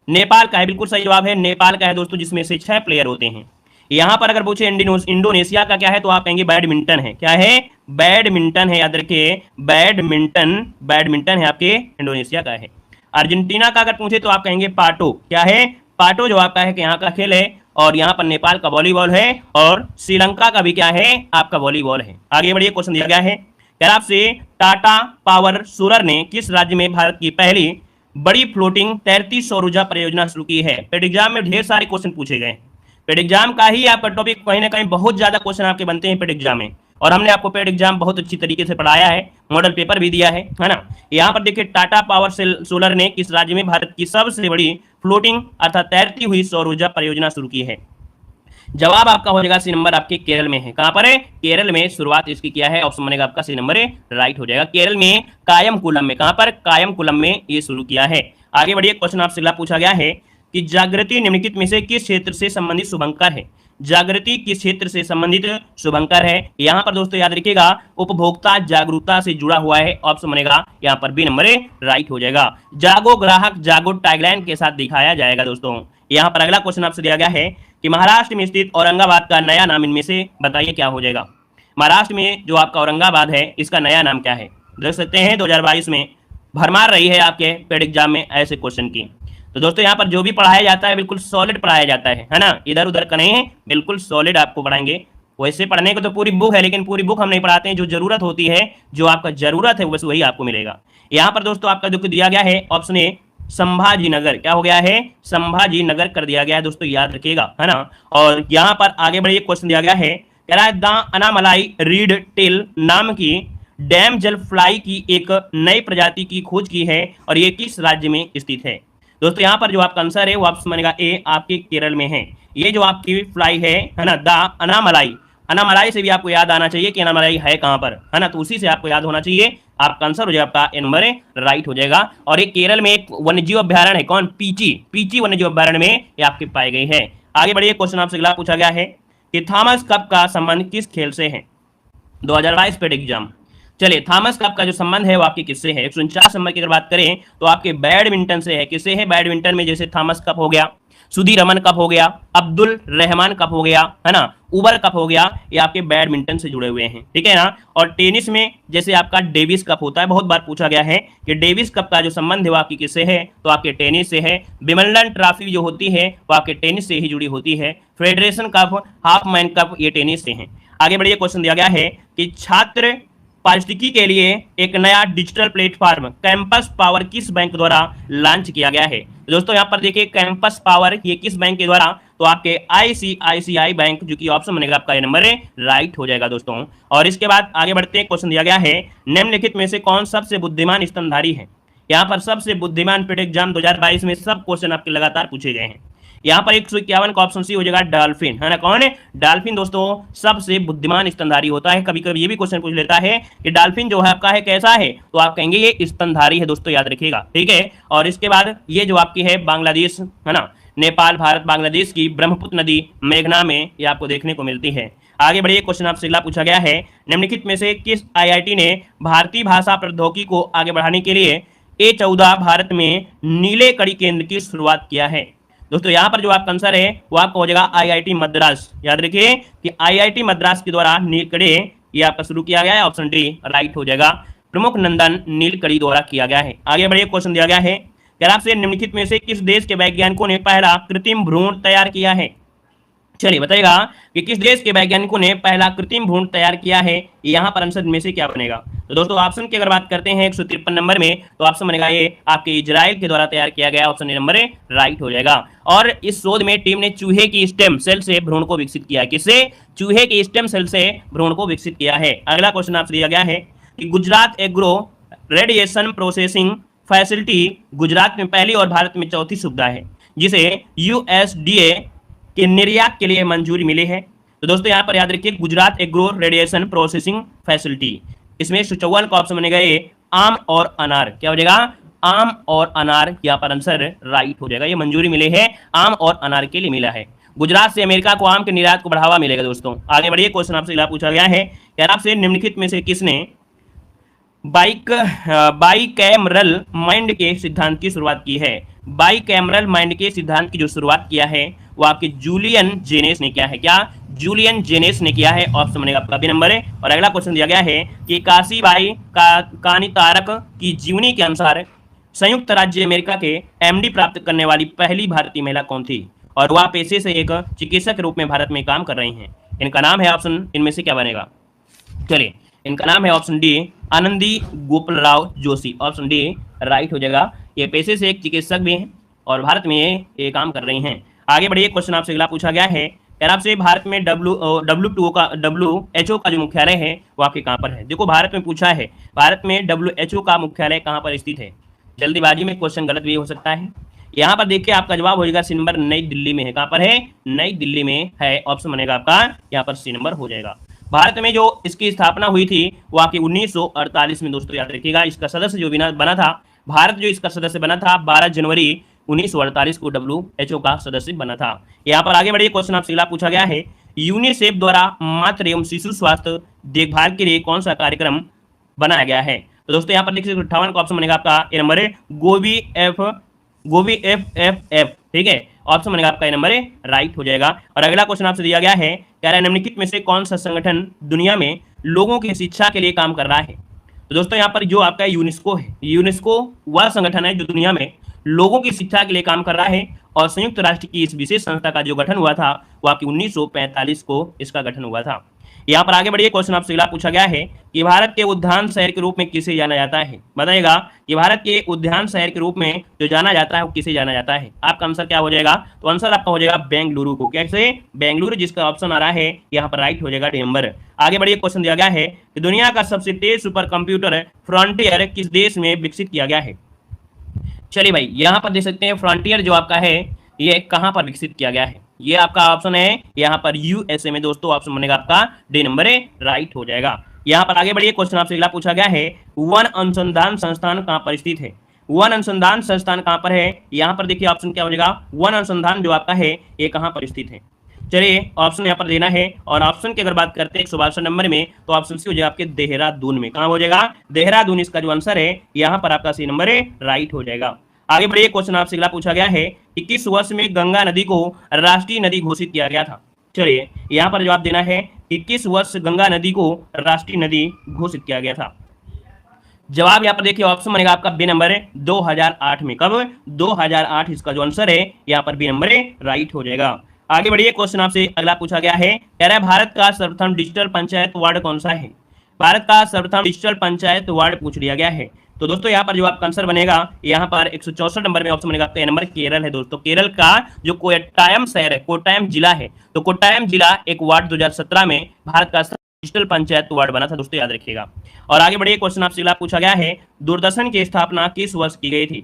[SPEAKER 1] नेपाल का है, बिल्कुल सही जवाब है, नेपाल का है दोस्तों, जिसमें से 6 प्लेयर होते हैं। यहां पर अगर पूछे इंडोनेशिया का क्या है तो आप कहेंगे बैडमिंटन है। क्या है? बैडमिंटन है, याद रखिए बैडमिंटन है आपके इंडोनेशिया का है। अर्जेंटीना का अगर पूछे तो आप कहेंगे पाटो। क्या है? पाटो जो आपका है कि यहाँ का खेल है। और यहाँ पर नेपाल का वॉलीबॉल है और श्रीलंका का भी क्या है? आपका वॉलीबॉल है। आगे बढ़िए, क्वेश्चन दिया गया है क्या आपसे टाटा पावर सोलर ने किस राज्य में भारत की पहली बड़ी फ्लोटिंग तैरती सौर ऊर्जा परियोजना शुरू की है? पेड एग्जाम में ढेर सारे क्वेश्चन पूछे गए। पेड एग्जाम का ही आपका टॉपिक कहीं ना कहीं बहुत ज्यादा क्वेश्चन आपके बनते हैं पेड एग्जाम में, और हमने आपको पेड एग्जाम बहुत अच्छी तरीके से पढ़ाया है, मॉडल पेपर भी दिया है ना। यहाँ पर देखिए टाटा पावर सोलर ने किस राज्य में भारत की सबसे बड़ी फ्लोटिंग अर्थात तैरती हुई सौर ऊर्जा परियोजना शुरू की है? जवाब आपका हो जाएगा सी नंबर, आपके केरल में है। कहां पर है? केरल में शुरुआत इसकी किया है, ऑप्शन बनेगा आपका सी नंबर है, राइट हो जाएगा। केरल में कायमकुलम में। कहां पर? कायमकुलम में ये शुरू किया है। आगे बढ़िए, क्वेश्चन आपसे अगला पूछा गया है कि जागृति निम्नलिखित में से किस क्षेत्र से संबंधित शुभंकर है? जागृति किस क्षेत्र से संबंधित शुभंकर है? यहां पर दोस्तों याद रखिएगा उपभोक्ता जागरूकता से जुड़ा हुआ है, ऑप्शन बनेगा यहां पर बी नंबर है, राइट हो जाएगा। जागो ग्राहक जागो टैगलाइन के साथ दिखाया जाएगा दोस्तों। यहां पर अगला क्वेश्चन आपसे दिया गया है कि महाराष्ट्र में स्थित औरंगाबाद का नया नाम इनमें से बताइए क्या हो जाएगा? महाराष्ट्र में जो आपका औरंगाबाद है इसका नया नाम क्या है? देख सकते हैं 2022 में भरमार रही है आपके पेड एग्जाम में ऐसे क्वेश्चन की। तो दोस्तों यहाँ पर जो भी पढ़ाया जाता है बिल्कुल सॉलिड पढ़ाया जाता है ना, इधर उधर का नहीं है, बिल्कुल सॉलिड आपको पढ़ाएंगे। वैसे पढ़ने को तो पूरी बुक है, लेकिन पूरी बुक हम नहीं पढ़ाते हैं, जो जरूरत होती है, जो आपका जरूरत है बस वही आपको मिलेगा। यहाँ पर दोस्तों आपका जो दिया गया है ऑप्शन ए संभाजी नगर, क्या हो गया है? संभाजी नगर कर दिया गया है दोस्तों, याद रखिएगा, है ना। और यहाँ पर आगे बढ़िए, क्वेश्चन दिया गया है कह रहा है द अनामलाई रीड टेल नाम की डैम जल फ्लाई की एक नई प्रजाति की खोज की है और ये किस राज्य में स्थित है? दोस्तों यहाँ पर जो आपका आंसर है वो ऑप्शन बनेगा ए, आपके केरल में है। ये जो आपकी फ्लाई है ना, द अनामलाई, अनामलाई से भी आपको याद आना चाहिए कि अनामलाई है कहां पर, है ना, तो उसी से आपको याद होना चाहिए। आपका आंसर हो जाएगा आपका ए नंबर राइट हो जाएगा। और एक केरल में एक वन्यजीव अभ्यारण्य है, कौन? पीची वन्यजीव अभ्यारण्य में ये आपके पाई गई है। आगे बढ़िए, क्वेश्चन आपसे अगला पूछा गया है कि थॉमस कप का संबंध किस खेल से है? 2022 पेड एग्जाम। चलिए थॉमस कप का जो संबंध है वो आपके किससे है? 149 नंबर की अगर बात करें तो आपके बैडमिंटन से है। किससे है? बैडमिंटन में, जैसे थॉमस कप हो गया, सुधीर रमन कप हो गया, अब्दुल रहमान कप हो गया, है ना, उबर कप हो गया, ये आपके बैडमिंटन से जुड़े हुए हैं, ठीक है ना। और टेनिस में जैसे आपका डेविस कप होता है, बहुत बार पूछा गया है कि डेविस कप का जो संबंध है वो आपकी किससे है, तो आपके टेनिस से है। विंबलडन ट्रॉफी जो होती है वो आपके टेनिस से ही जुड़ी होती है। Federation cup, half man cup, ये टेनिस से है। आगे बढ़िए, क्वेश्चन दिया गया है कि छात्र पारिस्थितिकी के लिए एक नया डिजिटल प्लेटफॉर्म कैंपस पावर किस बैंक द्वारा लॉन्च किया गया है। तो दोस्तों यहाँ पर देखिए कैंपस पावर ये किस बैंक के द्वारा, तो आपके आईसीआईसीआई बैंक, जो कि ऑप्शन बनेगा आपका ये नंबर है, राइट हो जाएगा दोस्तों। और इसके बाद आगे बढ़ते हैं, क्वेश्चन दिया गया है निम्नलिखित में से कौन सबसे बुद्धिमान स्तनधारी है। यहाँ पर सबसे बुद्धिमान पेट एग्जाम 2022 में सब क्वेश्चन आपके लगातार पूछे गए हैं। यहाँ पर 151 का ऑप्शन सी हो जाएगा डॉल्फिन, है ना। कौन है डॉल्फिन दोस्तों, सबसे बुद्धिमान स्तनधारी होता है। कभी कभी ये भी क्वेश्चन पूछ लेता है कि डॉल्फिन जो है आपका है कैसा है, तो आप कहेंगे ये स्तनधारी है दोस्तों, याद रखिएगा, ठीक है। और इसके बाद ये जो आपकी है बांग्लादेश, है ना, नेपाल भारत बांग्लादेश की ब्रह्मपुत्र नदी मेघना में ये आपको देखने को मिलती है। आगे बढ़िए, क्वेश्चन आपसे अगला पूछा गया है निम्नलिखित में से किस आईआईटी ने भारतीय भाषा प्रौद्योगिकी को आगे बढ़ाने के लिए A14 भारत में नीले कड़ी केंद्र की शुरुआत किया है। दोस्तों यहाँ पर जो आपका आंसर है वो आपका हो जाएगा आईआईटी मद्रास। याद रखिए कि आईआईटी मद्रास के द्वारा नीलकड़ी ये आपका शुरू किया गया है, ऑप्शन डी राइट हो जाएगा। प्रमुख नंदन नीलकड़ी द्वारा किया गया है। आगे बढ़िए, क्वेश्चन दिया गया है कि आपसे निम्नलिखित में से किस देश के वैज्ञानिकों ने पहला कृत्रिम भ्रूण तैयार किया है। चलिए बताइएगा कि किस देश के वैज्ञानिकों ने पहला कृत्रिम भ्रूण तैयार किया है, यहाँ पर आंसर में से क्या बनेगा। तो दोस्तों ऑप्शन की अगर बात करते हैं 153 नंबर में, तो ऑप्शन बनेगा ये आपके इजराइल के द्वारा तैयार किया गया, ऑप्शन नंबर ए राइट हो जाएगा। और इस शोध में टीम ने चूहे की स्टेम सेल से भ्रूण को विकसित किया है। किससे, चूहे की स्टेम सेल से भ्रूण को विकसित किया है। अगला क्वेश्चन आपसे दिया गया है कि Gujarat agro radiation processing facility Gujarat में पहली और भारत में चौथी सुविधा है जिसे यूएसडीए के निर्यात के लिए मंजूरी मिली है। तो दोस्तों यहाँ पर याद रखिए Gujarat agro radiation processing facility, इसमें 154 का ऑप्शन बनेगा ये आम और अनार। क्या हो जाएगा, आम और अनार, यहाँ पर आंसर राइट हो जाएगा। ये मंजूरी मिली है आम और अनार के लिए मिला है। गुजरात से अमेरिका को आम के निर्यात को बढ़ावा मिलेगा। दोस्तों आगे बढ़िए, क्वेश्चन आपसे अगला पूछा गया है कि आपसे निम्नलिखित में से किसने बाइकैमरल माइंड के सिद्धांत की शुरुआत की है। बाइकैमरल माइंड के सिद्धांत की जो शुरुआत किया है वो आपके जूलियन जेनेस ने किया है। क्या, जूलियन जेनेस ने किया है, ऑप्शन बनेगा आपका बी नंबर है। और अगला क्वेश्चन दिया गया है कि काशीबाई कानितारक की जीवनी के अनुसार संयुक्त राज्य अमेरिका के एमडी प्राप्त करने वाली पहली भारतीय महिला कौन थी, और वह पेशे से एक चिकित्सक के रूप में भारत में काम कर रही हैं। इनका नाम है, ऑप्शन इनमें से क्या बनेगा। चलिए इनका नाम है option D Anandi Gopalrao Joshi, option D right हो जाएगा। ये पेशे से एक चिकित्सक भी हैं और भारत में ये काम कर रही हैं। आगे बढ़िए, क्वेश्चन आपसे अगला पूछा गया है यार आपसे भारत में WHO का जो मुख्यालय है वो आपके कहाँ पर है। देखो भारत में पूछा है, भारत में WHO का मुख्यालय कहाँ पर स्थित है। जल्दीबाजी में क्वेश्चन गलत भी हो सकता है। यहाँ पर देखिए आपका जवाब हो जाएगा सी नंबर, नई दिल्ली में है। कहाँ पर है, नई दिल्ली में है, ऑप्शन बनेगा आपका यहाँ पर सी नंबर हो जाएगा। भारत में जो इसकी स्थापना हुई थी वो आपकी 1948 में। दोस्तों याद रखिएगा इसका सदस्य जो बना था, भारत जो इसका सदस्य बना था 12 जनवरी 1948 को WHO का सदस्य बना था। यहाँ पर आगे बढ़िए, क्वेश्चन आपसे अगला पूछा गया है यूनिसेफ द्वारा मातृ एवं शिशु स्वास्थ्य देखभाल के लिए कौन सा कार्यक्रम बनाया गया है। तो दोस्तों यहाँ पर देखिए 58 का ऑप्शन बनेगा आपका ए नंबर है गोवी FFF, ठीक है, ऑप्शन बनेगा आपका ए नंबर है राइट हो जाएगा। और अगला क्वेश्चन आपसे दिया गया है कह रहा है निम्नलिखित में से कौन सा संगठन दुनिया में लोगों की शिक्षा के लिए काम कर रहा है। तो दोस्तों यहाँ पर जो आपका यूनेस्को है, यूनेस्को वह संगठन है जो दुनिया में लोगों की शिक्षा के लिए काम कर रहा है। और संयुक्त राष्ट्र की इस विशेष संस्था का जो गठन हुआ था वो आपकी 1945 को इसका गठन हुआ था। यहाँ पर आगे बढ़िए, क्वेश्चन आपसे अगला पूछा गया है कि भारत के उद्यान शहर के रूप में किसे जाना जाता है। बताइएगा कि भारत के उद्यान शहर के रूप में जो जाना जाता है वो किसे जाना जाता है। आपका आंसर क्या हो जाएगा, तो आंसर आपका हो जाएगा बेंगलुरु को। कैसे, बेंगलुरु, जिसका ऑप्शन आ रहा है यहाँ पर राइट हो जाएगा डी नंबर। आगे बढ़िए, क्वेश्चन दिया गया है कि दुनिया का सबसे तेज सुपर कंप्यूटर फ्रंटियर किस देश में विकसित किया गया है। चलिए भाई यहाँ पर देख सकते हैं फ्रंटियर जो आपका है ये कहाँ पर विकसित किया गया है। ये आपका ऑप्शन है यहाँ पर यूएसए में। दोस्तों ऑप्शन बनेगा आपका डी नंबर है राइट हो जाएगा। यहाँ पर आगे बढ़िए, क्वेश्चन आपसे अगला पूछा गया है वन अनुसंधान संस्थान कहाँ पर स्थित है। वन अनुसंधान संस्थान कहाँ पर है, यहाँ पर देखिए ऑप्शन क्या हो जाएगा, वन अनुसंधान जो आपका है ये कहाँ पर स्थित है। चलिए ऑप्शन यहाँ पर देना है और ऑप्शन की अगर बात करते हैं 162 नंबर में तो ऑप्शन सी हो जाएगा आपके देहरादून में। कहाँ हो जाएगा, देहरादून इसका जो आंसर है यहाँ पर आपका सी नंबर है राइट हो जाएगा। आगे बढ़िए, क्वेश्चन आपसे अगला पूछा गया है कि किस वर्ष में गंगा नदी को राष्ट्रीय नदी घोषित किया गया था। चलिए यहाँ पर जवाब देना है कि किस वर्ष गंगा नदी को राष्ट्रीय नदी घोषित किया गया था। जवाब यहाँ पर देखिए, ऑप्शन बनेगा आपका बी नंबर है 2008 में। कब? 2008 इसका जो आंसर है यहाँ पर बी नंबर है राइट हो जाएगा। आगे बढ़िए, क्वेश्चन आपसे अगला पूछा गया है, कह रहा है भारत का सर्वप्रथम डिजिटल पंचायत वार्ड कौन सा है। भारत का सर्वप्रथम डिजिटल पंचायत वार्ड पूछ लिया गया है। तो दोस्तों यहाँ पर जो आपका आंसर बनेगा यहाँ पर 164 नंबर में ऑप्शन बनेगा आपका ए नंबर केरल है। दोस्तों केरल का जो कोट्टायम शहर है, कोट्टायम जिला है, तो कोट्टायम जिला एक वार्ड 2017 में भारत का डिजिटल पंचायत वार्ड बना था। दोस्तों याद रखिएगा। और आगे बढ़िए, क्वेश्चन आपसे अगला पूछा गया है, दूरदर्शन की स्थापना किस वर्ष की गई थी।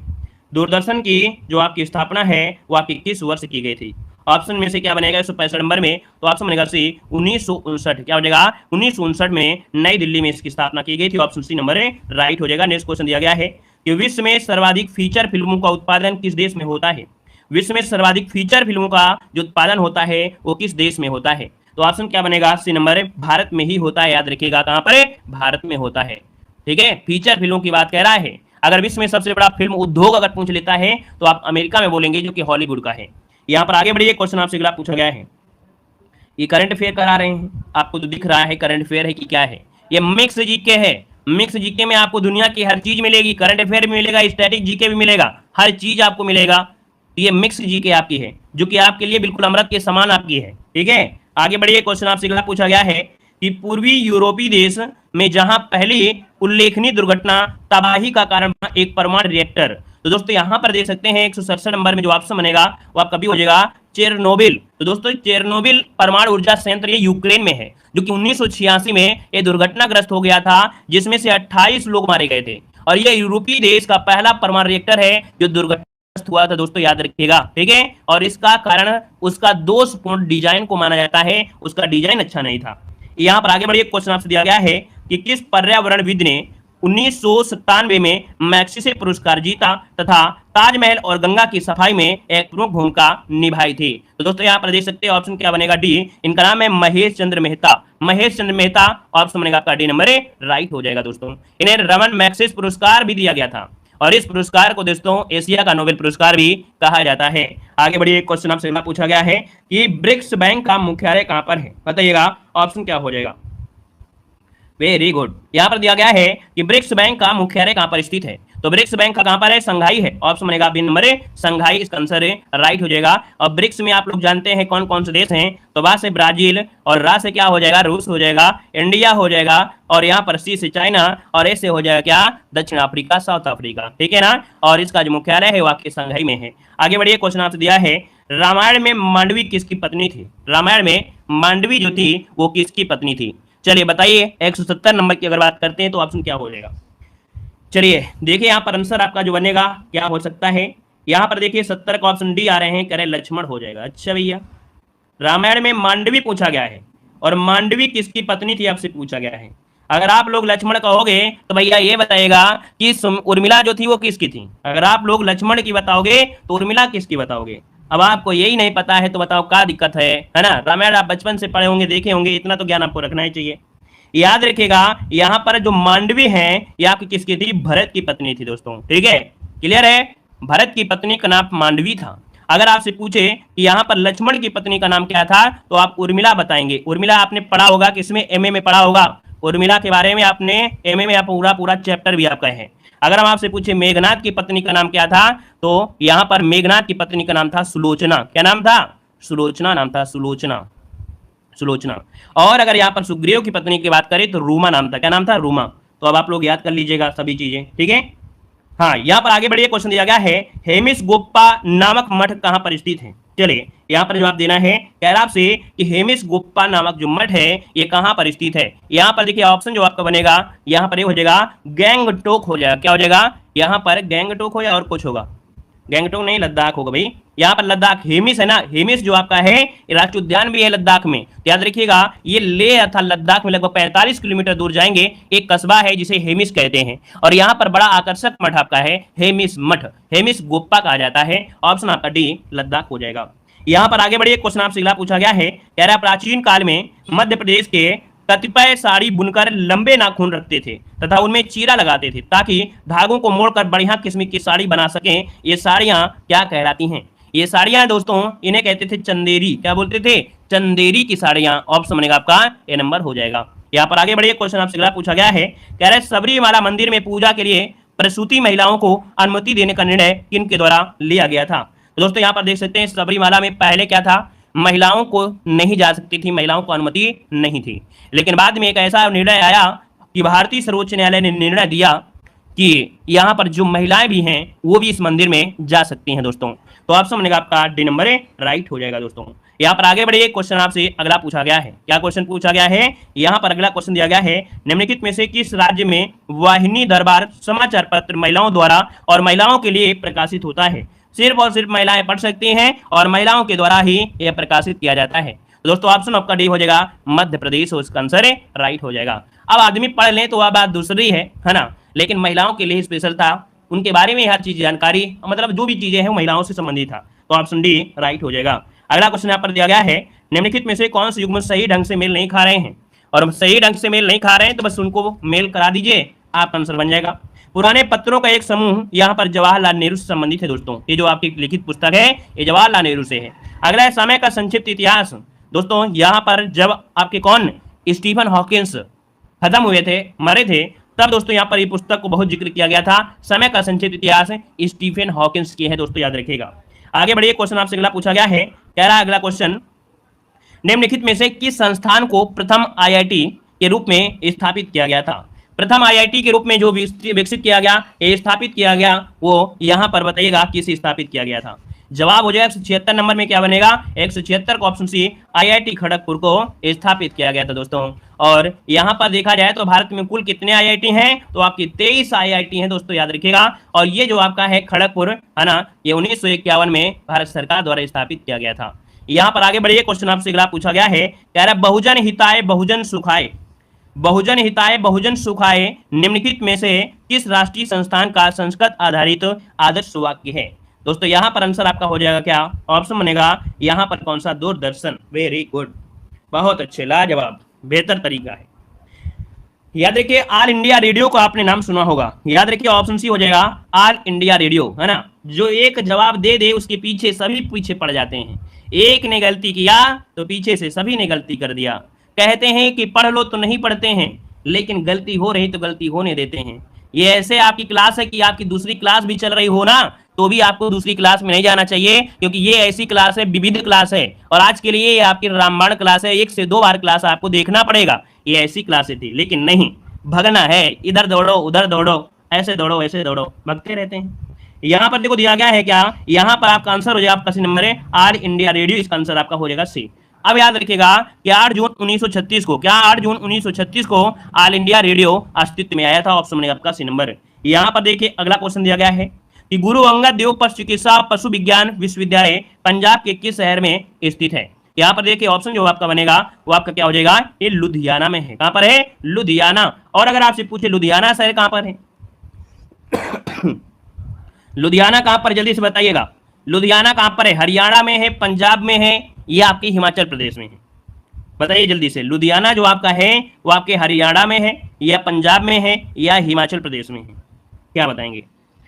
[SPEAKER 1] दूरदर्शन की जो आपकी स्थापना है वो आपकी किस वर्ष की गई थी। ऑप्शन में से क्या बनेगा 165 नंबर में, तो ऑप्शन बनेगा सी 1959। क्या हो जाएगा 1959 में नई दिल्ली में इसकी स्थापना की गई थी। ऑप्शन सी नंबर राइट हो जाएगा। नेक्स्ट क्वेश्चन दिया गया है कि विश्व में सर्वाधिक फीचर फिल्मों का उत्पादन किस देश में होता है। विश्व में सर्वाधिक फीचर फिल्मों का जो उत्पादन होता है वो किस देश में होता है। तो ऑप्शन क्या बनेगा सी नंबर भारत में ही होता है। याद रखिएगा कहां पर, भारत में होता है। ठीक है, फीचर फिल्मों की बात कह रहा है। अगर विश्व में सबसे बड़ा फिल्म उद्योग अगर पूछ लेता है तो आप अमेरिका में बोलेंगे जो कि हॉलीवुड का है। यहाँ पर आगे बढ़िए, क्वेश्चन आपसे अगला पूछा गया है, ये करंट अफेयर करा रहे हैं, आपको तो दिख रहा है करंट अफेयर है कि क्या है। ये मिक्स जीके है। मिक्स जीके में आपको दुनिया की हर चीज मिलेगी, करंट अफेयर भी मिलेगा, स्टैटिक जीके भी मिलेगा, हर चीज आपको मिलेगा। ये मिक्स जीके आपकी है जो कि आपके लिए बिल्कुल अमृत के समान आपकी है। ठीक है, आगे बढ़िए, क्वेश्चन आपसे अगला पूछा गया है कि पूर्वी यूरोपीय देश में जहां पहली उल्लेखनीय दुर्घटना तबाही का कारण बना एक परमाणु रिएक्टर। तो दोस्तों यहां पर देख सकते हैं 167 नंबर में जो ऑप्शन बनेगा वो आपका भी हो जाएगा चेरनोबिल। तो दोस्तों चेरनोबिल परमाणु ऊर्जा संयंत्र ये यूक्रेन में है, जो कि 1986 में ये दुर्घटनाग्रस्त हो गया था, जिसमें से 28 लोग मारे गए थे। और ये यूरोपीय देश का पहला परमाणु रिएक्टर है जो दुर्घटनाग्रस्त हुआ था। दोस्तों याद रखिएगा। ठीक है, और इसका कारण उसका दोषपूर्ण डिजाइन को माना जाता है, उसका डिजाइन अच्छा नहीं था। यहाँ पर आगे बढ़िए, क्वेश्चन आपसे दिया गया है कि किस पर्यावरणविद ने 1997 में मैग्सेसे पुरस्कार जीता तथा ताजमहल और गंगा की सफाई में एक प्रमुख भूमिका निभाई थी। तो दोस्तों यहाँ पर देख सकते हैं ऑप्शन क्या बनेगा डी। इनका नाम है महेश चंद्र मेहता। महेश चंद्र मेहता, ऑप्शन बनेगा आपका डी नंबर राइट हो जाएगा। दोस्तों इन्हें रमन मैग्सेसे पुरस्कार भी दिया गया था और इस पुरस्कार को दोस्तों एशिया का नोबेल पुरस्कार भी कहा जाता है। आगे बढ़िए, क्वेश्चन आपसे पूछा गया है कि ब्रिक्स बैंक का मुख्यालय कहां पर है, बताइएगा ऑप्शन क्या हो जाएगा। वेरी गुड, यहां पर दिया गया है कि ब्रिक्स बैंक का मुख्यालय कहां पर स्थित है। तो ब्रिक्स बैंक का कहां पर है, संघाई है। ऑप्शन बनेगा बी नंबर संघाई, इसका आंसर राइट हो जाएगा। और ब्रिक्स में आप लोग जानते हैं कौन कौन से देश हैं, तो बा से ब्राजील, और रा से क्या हो जाएगा रूस हो जाएगा, इंडिया हो जाएगा, और यहाँ पर सी से चाइना, और ए से हो जाएगा क्या दक्षिण अफ्रीका, साउथ अफ्रीका। ठीक है ना, और इसका जो मुख्यालय है वो आपके संघाई में है। आगे बढ़िए, क्वेश्चन आपसे दिया है रामायण में मांडवी किसकी पत्नी थी। रामायण में मांडवी जो थी वो किसकी पत्नी थी। चलिए बताइए, 170 नंबर की अगर बात करते हैं तो ऑप्शन क्या हो जाएगा। चलिए देखिए यहाँ पर आंसर आपका जो बनेगा क्या हो सकता है। यहाँ पर देखिए 70 का ऑप्शन डी आ रहे हैं, कह रहे लक्ष्मण हो जाएगा। अच्छा भैया, रामायण में मांडवी पूछा गया है और मांडवी किसकी पत्नी थी आपसे पूछा गया है। अगर आप लोग लक्ष्मण कहोगे तो भैया ये बताएगा कि उर्मिला जो थी वो किसकी थी। अगर आप लोग लक्ष्मण की बताओगे तो उर्मिला किसकी बताओगे। अब आपको यही नहीं पता है तो बताओ क्या दिक्कत है ना। रामायण आप बचपन से पढ़े होंगे, देखे होंगे, इतना तो ज्ञान आपको रखना ही चाहिए। याद रखिएगा, यहाँ पर जो मांडवी है ये आपकी किसकी थी, भरत की पत्नी थी। दोस्तों ठीक है, क्लियर है, भरत की पत्नी का नाम मांडवी था। अगर आपसे पूछे कि यहाँ पर लक्ष्मण की पत्नी का नाम क्या था तो आप उर्मिला बताएंगे। उर्मिला आपने पढ़ा होगा, किसमें, एमए में पढ़ा होगा। उर्मिला के बारे में आपने एमए में पूरा चैप्टर भी आपका है। अगर हम आपसे पूछे मेघनाथ की पत्नी का नाम क्या था तो यहाँ पर मेघनाथ की पत्नी का नाम था सुलोचना। क्या नाम था, सुलोचना नाम था, सुलोचना, सुलोचना। और अगर यहाँ पर सुग्रीव की पत्नी की बात करें तो रूमा नाम था। क्या नाम था, रूमा। तो अब आप लोग याद कर लीजिएगा सभी चीजें। ठीक है, हाँ, यहाँ पर आगे बढ़िए, क्वेश्चन दिया गया है हेमिस गोप्पा नामक मठ कहाँ पर स्थित है। चलिए यहाँ पर जवाब देना है, कह रहा आपसे कि हेमिस गोप्पा नामक जो मठ है ये कहाँ पर स्थित है। यहाँ पर देखिए ऑप्शन जो आपका बनेगा यहाँ पर ये हो जाएगा गैंगटोक हो जाएगा। क्या हो जाएगा, यहाँ पर गैंगटोक हो या और कुछ होगा, गैंगटोक नहीं लद्दाख होगा भाई। यहाँ पर लद्दाख, हेमिस है ना, हेमिस जो आपका है राष्ट्रीय उद्यान भी है लद्दाख में। तो याद रखिएगा ये लेह अर्थात लद्दाख में लगभग 45 किलोमीटर दूर जाएंगे, एक कस्बा है जिसे हेमिस कहते हैं। और यहाँ पर बड़ा आकर्षक मठ आपका है हेमिस मठ, हेमिस गोप्पा कहा जाता है। ऑप्शन आपका डी लद्दाख हो जाएगा। यहाँ पर आगे बढ़िए, क्वेश्चन आपसे अगला पूछा गया है, कह रहा प्राचीन काल में मध्य प्रदेश के कतिपय साड़ी बुनकर लंबे नाखून रखते थे तथा उनमें चीरा लगाते थे ताकि धागों को मोड़कर बढ़िया किस्म की साड़ी बना सकें। ये साड़ियां क्या कहलाती हैं? ये साड़ियां दोस्तों इन्हें कहते थे चंदेरी। क्या बोलते थे? चंदेरी की साड़ियां। ऑप्शन बनेगा आपका ए नंबर हो जाएगा। यहाँ पर आगे बढ़िए, क्वेश्चन आपसे अगला पूछा गया है, कह रहे सबरीमाला मंदिर में पूजा के लिए प्रसूति महिलाओं को अनुमति देने का निर्णय किन के द्वारा लिया गया था? तो दोस्तों यहाँ पर देख सकते हैं सबरीमाला में पहले क्या था, महिलाओं को नहीं जा सकती थी, महिलाओं को अनुमति नहीं थी। लेकिन बाद में एक ऐसा निर्णय आया कि भारतीय सर्वोच्च न्यायालय ने निर्णय दिया कि यहाँ पर जो महिलाएं भी हैं वो भी इस मंदिर में जा सकती हैं दोस्तों। तो ऑप्शन बनेगा आपका डी नंबर राइट हो जाएगा दोस्तों। यहाँ पर आगे बढ़िए, क्वेश्चन आपसे अगला पूछा गया है। क्या क्वेश्चन पूछा गया है? यहाँ पर अगला क्वेश्चन दिया गया है, निम्नलिखित में से किस राज्य में वाहिनी दरबार समाचार पत्र महिलाओं द्वारा और महिलाओं के लिए प्रकाशित होता है? सिर्फ और सिर्फ महिलाएं पढ़ सकती हैं और महिलाओं के द्वारा ही यह प्रकाशित किया जाता है। तो दोस्तों ऑप्शन आपका डी हो जाएगा मध्य प्रदेश, और इसका आंसर राइट हो जाएगा। अब आदमी पढ़ लें तो वह बात दूसरी है ना, लेकिन महिलाओं के लिए स्पेशल था, उनके बारे में हर चीज जानकारी, मतलब जो भी चीजें हैं वो महिलाओं से संबंधित था। तो ऑप्शन डी राइट हो जाएगा। अगला क्वेश्चन यहाँ पर दिया गया है, निम्नलिखित में से कौन से युग्म सही ढंग से मेल नहीं खा रहे हैं? और सही ढंग से मेल नहीं खा रहे हैं तो बस उनको मेल करा दीजिए, आपका आंसर बन जाएगा। पुराने पत्रों का एक समूह यहाँ पर जवाहरलाल नेहरू से संबंधित है दोस्तों। ये जो आपकी लिखित पुस्तक है ये जवाहरलाल नेहरू से है। अगला है समय का संक्षिप्त इतिहास। दोस्तों यहाँ पर जब आपके कौन स्टीफन हॉकिंस खत्म हुए थे, मरे थे, तब दोस्तों यहाँ पर ये पुस्तक को बहुत जिक्र किया गया था। समय का संक्षिप्त इतिहास स्टीफन हॉकिंस की है दोस्तों, याद रखिएगा। आगे बढ़िए, क्वेश्चन आपसे अगला पूछा गया है, कह रहा है अगला क्वेश्चन, निम्नलिखित में से किस संस्थान को प्रथम आईआईटी के रूप में स्थापित किया गया था? प्रथम आईआईटी के रूप में जो विकसित किया गया, स्थापित किया गया, वो यहाँ पर बताइएगा किस स्थापित किया गया था। जवाब हो जाएगा 176 नंबर में। क्या बनेगा? 176 को ऑप्शन सी आईआईटी खड़गपुर को स्थापित किया गया था दोस्तों। और यहाँ पर देखा जाए तो भारत में कुल कितने आईआईटी हैं? तो आपकी 23 आईआईटी हैं दोस्तों, याद रखिएगा। और ये जो आपका है खड़गपुर है ना, ये 1951 में भारत सरकार द्वारा स्थापित किया गया था। यहाँ पर आगे बढ़िए, क्वेश्चन आपसे अगला पूछा गया है, कह रहा है बहुजन हिताय बहुजन सुखाय, बहुजन हिताय बहुजन सुखाय निम्नलिखित में से किस राष्ट्रीय संस्थान का संस्कृत आधारित आदर्श वाक्य है? दोस्तों यहाँ पर आंसर आपका हो जाएगा क्या? ऑप्शन बनेगा यहाँ पर कौन सा? दूरदर्शन। वेरी गुड, बहुत अच्छे, लाजवाब, बेहतर तरीका है। याद रखिए ऑल इंडिया रेडियो को आपने नाम सुना होगा, याद रखिए ऑप्शन सी हो जाएगा ऑल इंडिया रेडियो, है ना। जो एक जवाब दे दे उसके पीछे सभी पीछे पड़ जाते हैं। एक ने गलती किया तो पीछे से सभी ने गलती कर दिया। कहते हैं कि पढ़ लो तो नहीं पढ़ते हैं, लेकिन गलती हो रही तो गलती होने देते हैं। ये ऐसे आपकी क्लास है कि आपकी दूसरी क्लास भी चल रही हो ना, तो भी आपको दूसरी क्लास में नहीं जाना चाहिए, क्योंकि ये ऐसी क्लास है, विविध क्लास है। और आज के लिए ये आपकी रामबाण क्लास है, 1 से 2 बार क्लास आपको देखना पड़ेगा। ये ऐसी क्लासें थी, लेकिन नहीं, भगना है, इधर दौड़ो उधर दौड़ो, ऐसे दौड़ो ऐसे दौड़ो, भगते रहते हैं। यहाँ पर देखो दिया गया है क्या, यहाँ पर आपका आंसर हो जाएगा, आपका सी नंबर है ऑल इंडिया रेडियो, इसका आंसर आपका हो जाएगा सी। अब याद रखिएगा कि 8 जून 1936 को, क्या 8 जून 1936 को ऑल इंडिया रेडियो अस्तित्व में आया था। ऑप्शन बनेगा आपका सी नंबर। यहाँ पर देखिए अगला क्वेश्चन दिया गया है कि गुरु अंगद देव पशु चिकित्सा पशु विज्ञान विश्वविद्यालय पंजाब के किस शहर में स्थित है? यहाँ पर देखिए ऑप्शन जो आपका बनेगा वो आपका क्या हो जाएगा, ये लुधियाना में है। कहां पर है? लुधियाना। और अगर आपसे पूछे लुधियाना शहर कहां पर है लुधियाना कहां पर, जल्दी से बताइएगा। लुधियाना कहां पर है? हरियाणा में है, पंजाब में है, या आपके हिमाचल प्रदेश में है? बताइए जल्दी से। लुधियाना जो आपका है वो आपके हरियाणा में है, या पंजाब में है, या हिमाचल प्रदेश में है? क्या बताएंगे?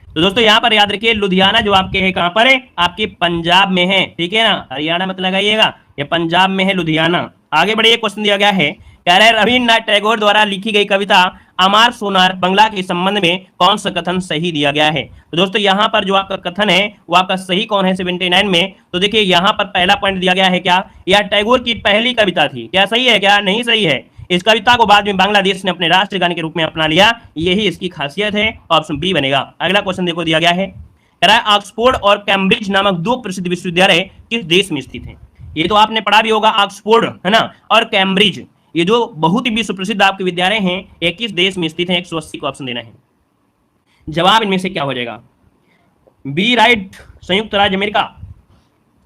[SPEAKER 1] तो दोस्तों यहाँ पर याद रखिए लुधियाना जो आपके है कहां पर है? आपके पंजाब में है, ठीक है ना। हरियाणा मत लगाइएगा, ये पंजाब में है लुधियाना। आगे बढ़िए, क्वेश्चन दिया गया है, कह रहे रविन्द्रनाथ टैगोर द्वारा लिखी गई कविता अमार सोनार बंगला के संबंध में कौन सा कथन सही दिया गया है? तो दोस्तों यहाँ पर जो आपका कथन है वो आपका सही कौन है 79 में? तो देखिए यहाँ पर पहला पॉइंट दिया गया है क्या, यह टैगोर की पहली कविता थी। क्या सही है? क्या नहीं सही है? इस कविता को बाद में बांग्लादेश ने अपने राष्ट्रीय गान के रूप में अपना लिया, यही इसकी खासियत है। ऑप्शन बी बनेगा। अगला क्वेश्चन देखो दिया गया है, कह रहा है ऑक्सफोर्ड और कैम्ब्रिज नामक 2 प्रसिद्ध विश्वविद्यालय किस देश में स्थित हैं? ये तो आपने पढ़ा भी होगा, ऑक्सफोर्ड है ना और कैम्ब्रिज, ये जो बहुत ही विश्व प्रसिद्ध आपके विद्यालय हैं, ये किस देश में स्थित हैं? 180 को ऑप्शन देना है। जवाब इनमें से क्या हो जाएगा? बी राइट, संयुक्त राज्य अमेरिका।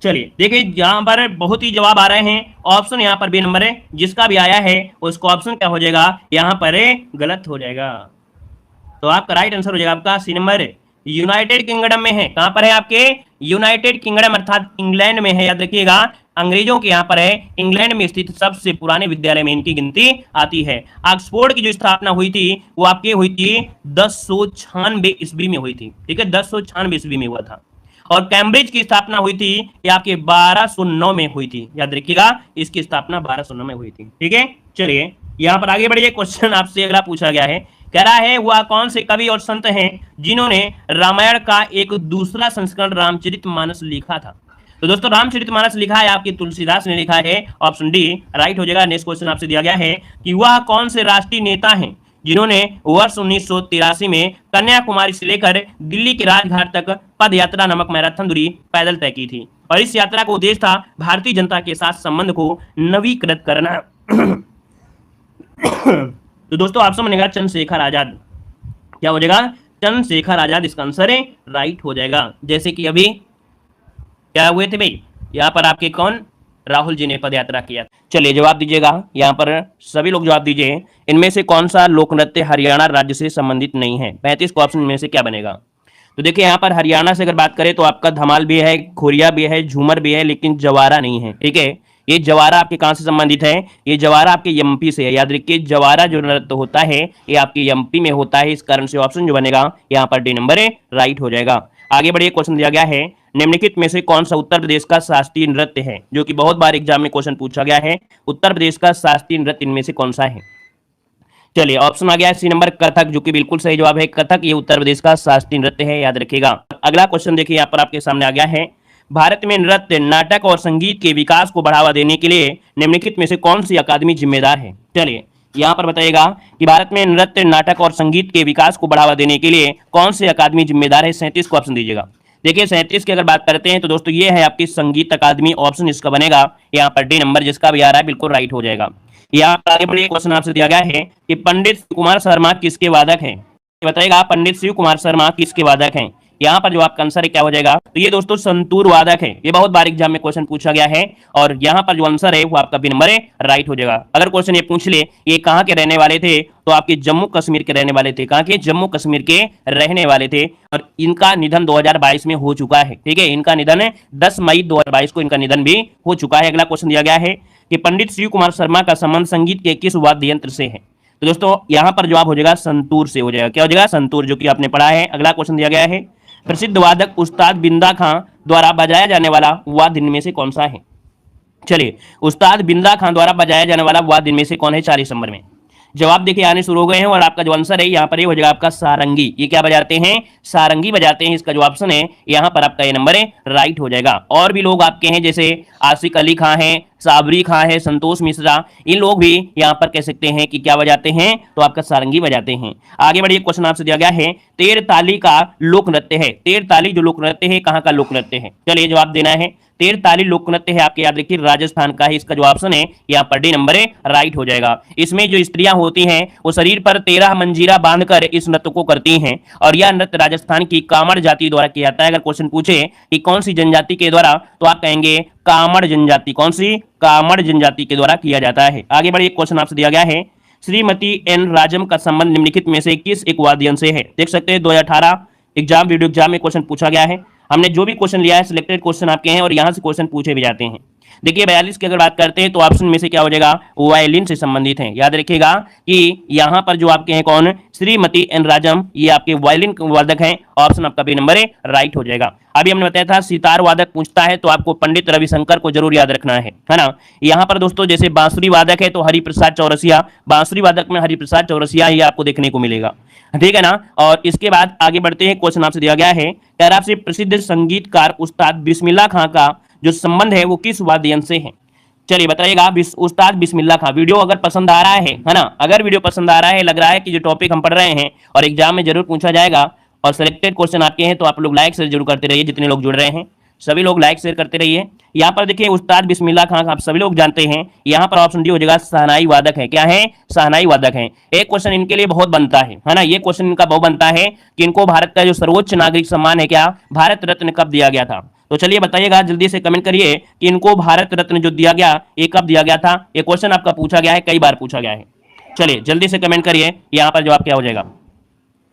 [SPEAKER 1] चलिए देखिए यहाँ पर बहुत ही जवाब आ रहे हैं, ऑप्शन यहाँ पर बी नंबर है, जिसका भी आया है उसको ऑप्शन क्या हो जाएगा, यहाँ पर गलत हो जाएगा। तो आपका राइट आंसर हो जाएगा आपका सी नंबर, यूनाइटेड किंगडम में है। कहां पर है? आपके यूनाइटेड किंगडम अर्थात इंग्लैंड में है, याद रखिएगा। अंग्रेजों के यहाँ पर है इंग्लैंड में स्थित सबसे पुराने विद्यालय में इनकी गिनती आती है। ऑक्सफोर्ड की जो स्थापना हुई थी वो आपकी हुई थी 1096 ईस्वी में हुई थी, ठीक है, 1096 ईस्वी में हुआ था। और कैम्ब्रिज की स्थापना हुई थी ये आपके 1209 में हुई थी, याद रखिएगा इसकी स्थापना 1209 में हुई थी, ठीक है। चलिए यहाँ पर आगे बढ़िए, क्वेश्चन आपसे अगला पूछा गया है, कह रहा है वह कौन से कवि और संत हैं जिन्होंने रामायण का एक दूसरा संस्करण रामचरितमानस लिखा था। तो दोस्तों रामचरितमानस लिखा है आपके तुलसीदास ने लिखा है, ऑप्शन डी राइट हो जाएगा। नेक्स्ट क्वेश्चन आपसे दिया गया है कि वह कौन से राष्ट्रीय नेता हैं जिन्होंने वर्ष 1983 में कन्याकुमारी से लेकर दिल्ली के राजघाट तक पद यात्रा नामक मैराथन दूरी पैदल तय की थी, और इस यात्रा का उद्देश्य था भारतीय जनता के साथ संबंध को नवीकृत करना। तो दोस्तों ऑप्शन बनेगा चंद्रशेखर आजाद। क्या हो जाएगा? चंद्रशेखर आजाद इसका आंसर है, राइट हो जाएगा। जैसे कि अभी क्या हुए थे भाई, यहाँ पर आपके कौन, राहुल जी ने पदयात्रा किया। चलिए जवाब दीजिएगा, यहाँ पर सभी लोग जवाब दीजिए, इनमें से कौन सा लोक नृत्य हरियाणा राज्य से संबंधित नहीं है। 35 को ऑप्शन में से क्या बनेगा? तो देखिए यहाँ पर हरियाणा से अगर बात करें तो आपका धमाल भी है, खोरिया भी है, झूमर भी है, लेकिन जवारा नहीं है, ठीक है। ये जवारा आपके कहां से संबंधित है? ये जवारा आपके एमपी से है, याद रखिए जवारा जो नृत्य होता है ये आपके एमपी में होता है। इस कारण से ऑप्शन जो बनेगा यहाँ पर डी नंबर है, राइट हो जाएगा। आगे बढ़िए, क्वेश्चन दिया गया है निम्नलिखित में से कौन सा उत्तर प्रदेश का शास्त्रीय नृत्य है, जो कि बहुत बार एग्जाम में क्वेश्चन पूछा गया है। उत्तर प्रदेश का शास्त्रीय नृत्य इनमें से कौन सा है? चलिए ऑप्शन आ गया है सी नंबर कथक, जो कि बिल्कुल सही जवाब है। कथक ये उत्तर प्रदेश का शास्त्रीय नृत्य है, याद रखिएगा। अगला क्वेश्चन देखिए यहाँ पर आपके सामने आ गया है, भारत में नृत्य, नाटक और संगीत के विकास को बढ़ावा देने के लिए निम्नलिखित में से कौन सी अकादमी जिम्मेदार है? चलिए यहाँ पर बताइएगा कि भारत में नृत्य, नाटक और संगीत के विकास को बढ़ावा देने के लिए कौन सी अकादमी जिम्मेदार है? 37 को ऑप्शन दीजिएगा। देखिए 37 की अगर बात करते हैं तो दोस्तों ये है आपकी संगीत अकादमी, ऑप्शन इसका बनेगा यहाँ पर डी नंबर, जिसका भी आ रहा है बिल्कुल राइट हो जाएगा। यहाँ पर आगे बढ़िए, क्वेश्चन आपसे दिया गया है कि पंडित शिव कुमार शर्मा किसके वादक हैं? बताइएगा पंडित शिव कुमार शर्मा किसके वादक हैं? यहाँ पर जो आपका आंसर है क्या हो जाएगा? तो ये दोस्तों संतूर वादक है, ये बहुत बार एग्जाम में क्वेश्चन पूछा गया है, और यहाँ पर जो आंसर है वो आपका बी नंबर है, राइट हो जाएगा। अगर क्वेश्चन ये पूछ ले ये कहाँ के रहने वाले थे, तो आपके जम्मू कश्मीर के रहने वाले थे। कहाँ के? जम्मू कश्मीर के रहने वाले थे, और इनका निधन 2022 में हो चुका है, ठीक है। इनका निधन है 10 मई 2022 को इनका निधन भी हो चुका है। अगला क्वेश्चन दिया गया है कि पंडित शिव कुमार शर्मा का संबंध संगीत के किस वाद्य यंत्र से है? तो दोस्तों यहाँ पर जवाब हो जाएगा संतूर से हो जाएगा। क्या हो जाएगा? संतूर, जो कि आपने पढ़ा है। अगला क्वेश्चन दिया गया है, प्रसिद्ध वादक उस्ताद बिंदा खां द्वारा बजाया जाने वाला वाद्य इनमें से कौन सा है? चलिए उस्ताद बिंदा खां द्वारा बजाया जाने वाला वाद्य इनमें से कौन है? 40 नंबर में जवाब देखिए आने शुरू हो गए हैं, और आपका जो आंसर है यहाँ पर ये हो जाएगा आपका सारंगी। ये क्या बजाते हैं? सारंगी बजाते हैं। इसका जो ऑप्शन है यहाँ पर आपका ये नंबर है, राइट हो जाएगा। और भी लोग आपके हैं जैसे आसिक अली खां है, साबरी खां है, संतोष मिश्रा, इन लोग भी यहाँ पर कह सकते हैं कि क्या बजाते हैं? तो आपका सारंगी बजाते हैं। आगे बढ़िए, क्वेश्चन आपसे दिया गया है, तेर ताली का लोक नृत्य है। तेर ताली जो लोक नृत्य है कहाँ का लोक नृत्य है? चलिए जवाब देना है। तेर ताली लोक नृत्य है आपके, याद रखिए राजस्थान का है। इसका जो ऑप्शन है यहाँ पर डी नंबर है, राइट हो जाएगा। इसमें जो स्त्रियां होती हैं वो शरीर पर 13 मंजीरा बांधकर इस नृत्य को करती हैं, और यह नृत्य राजस्थान की कामड़ जाति द्वारा किया जाता है। अगर क्वेश्चन पूछे कि कौन सी जनजाति के द्वारा, तो आप कहेंगे कामड़ जनजाति। कौन सी? कामड़ जनजाति के द्वारा किया जाता है। आगे बढ़िए, क्वेश्चन आपसे दिया गया है, श्रीमती एन राजम का संबंध निम्नलिखित में से किस एक वाद्य यंत्र से है? देख सकते हैं 2018 एग्जाम, वीडियो एग्जाम में क्वेश्चन पूछा गया है। हमने जो भी क्वेश्चन लिया है सिलेक्टेड क्वेश्चन आपके हैं, और यहाँ से क्वेश्चन पूछे भी जाते हैं। देखिए 42 की अगर बात करते हैं तो ऑप्शन में से क्या हो जाएगा? वायलिन से संबंधित है। याद रखिएगा कि यहाँ पर जो आपके हैं कौन? श्रीमती एन राजम, ये आपके वायलिन वादक हैं। ऑप्शन आपका बी नंबर है, राइट हो जाएगा। अभी हमने बताया था सितार वादक पूछता है तो आपको पंडित रविशंकर को जरूर याद रखना है ना। यहाँ पर दोस्तों जैसे बांसुरी वादक है तो हरिप्रसाद चौरसिया, बांसुरी वादक में हरिप्रसाद चौरसिया ही आपको देखने को मिलेगा, ठीक है ना। और इसके बाद आगे बढ़ते हैं, क्वेश्चन आपसे दिया गया है, क्या आपसे प्रसिद्ध संगीतकार उस्ताद बिस्मिल्लाह खां का जो संबंध है वो किस वाद्य यंत्र से है? चलिए बताइएगा। उस्ताद बिस्मिल्लाह खां, वीडियो अगर पसंद आ रहा है ना, अगर वीडियो पसंद आ रहा है, लग रहा है कि जो टॉपिक हम पढ़ रहे हैं और एग्जाम में जरूर पूछा जाएगा और सिलेक्टेड क्वेश्चन आपके हैं, तो आप लोग लाइक शेयर जरूर करते रहिए। जितने लोग जुड़ रहे हैं सभी लोग लाइक शेयर करते रहिए। यहाँ पर देखिए उस्ताद बिस्मिल्लाह खां आप सभी लोग जानते हैं, यहाँ पर ऑप्शन डी हो जाएगा शहनाई वादक है। क्या है? शहनाई वादक है। एक क्वेश्चन इनके लिए बहुत बनता है ना, ये क्वेश्चन इनका बहुत बनता है कि इनको भारत का जो सर्वोच्च नागरिक सम्मान है क्या, भारत रत्न, कब दिया गया था? तो चलिए बताइएगा, जल्दी से कमेंट करिए कि इनको भारत रत्न जो दिया गया ये कब दिया गया था। ये क्वेश्चन आपका पूछा गया है, कई बार पूछा गया है। चलिए जल्दी से कमेंट करिए, यहाँ पर जवाब क्या हो जाएगा?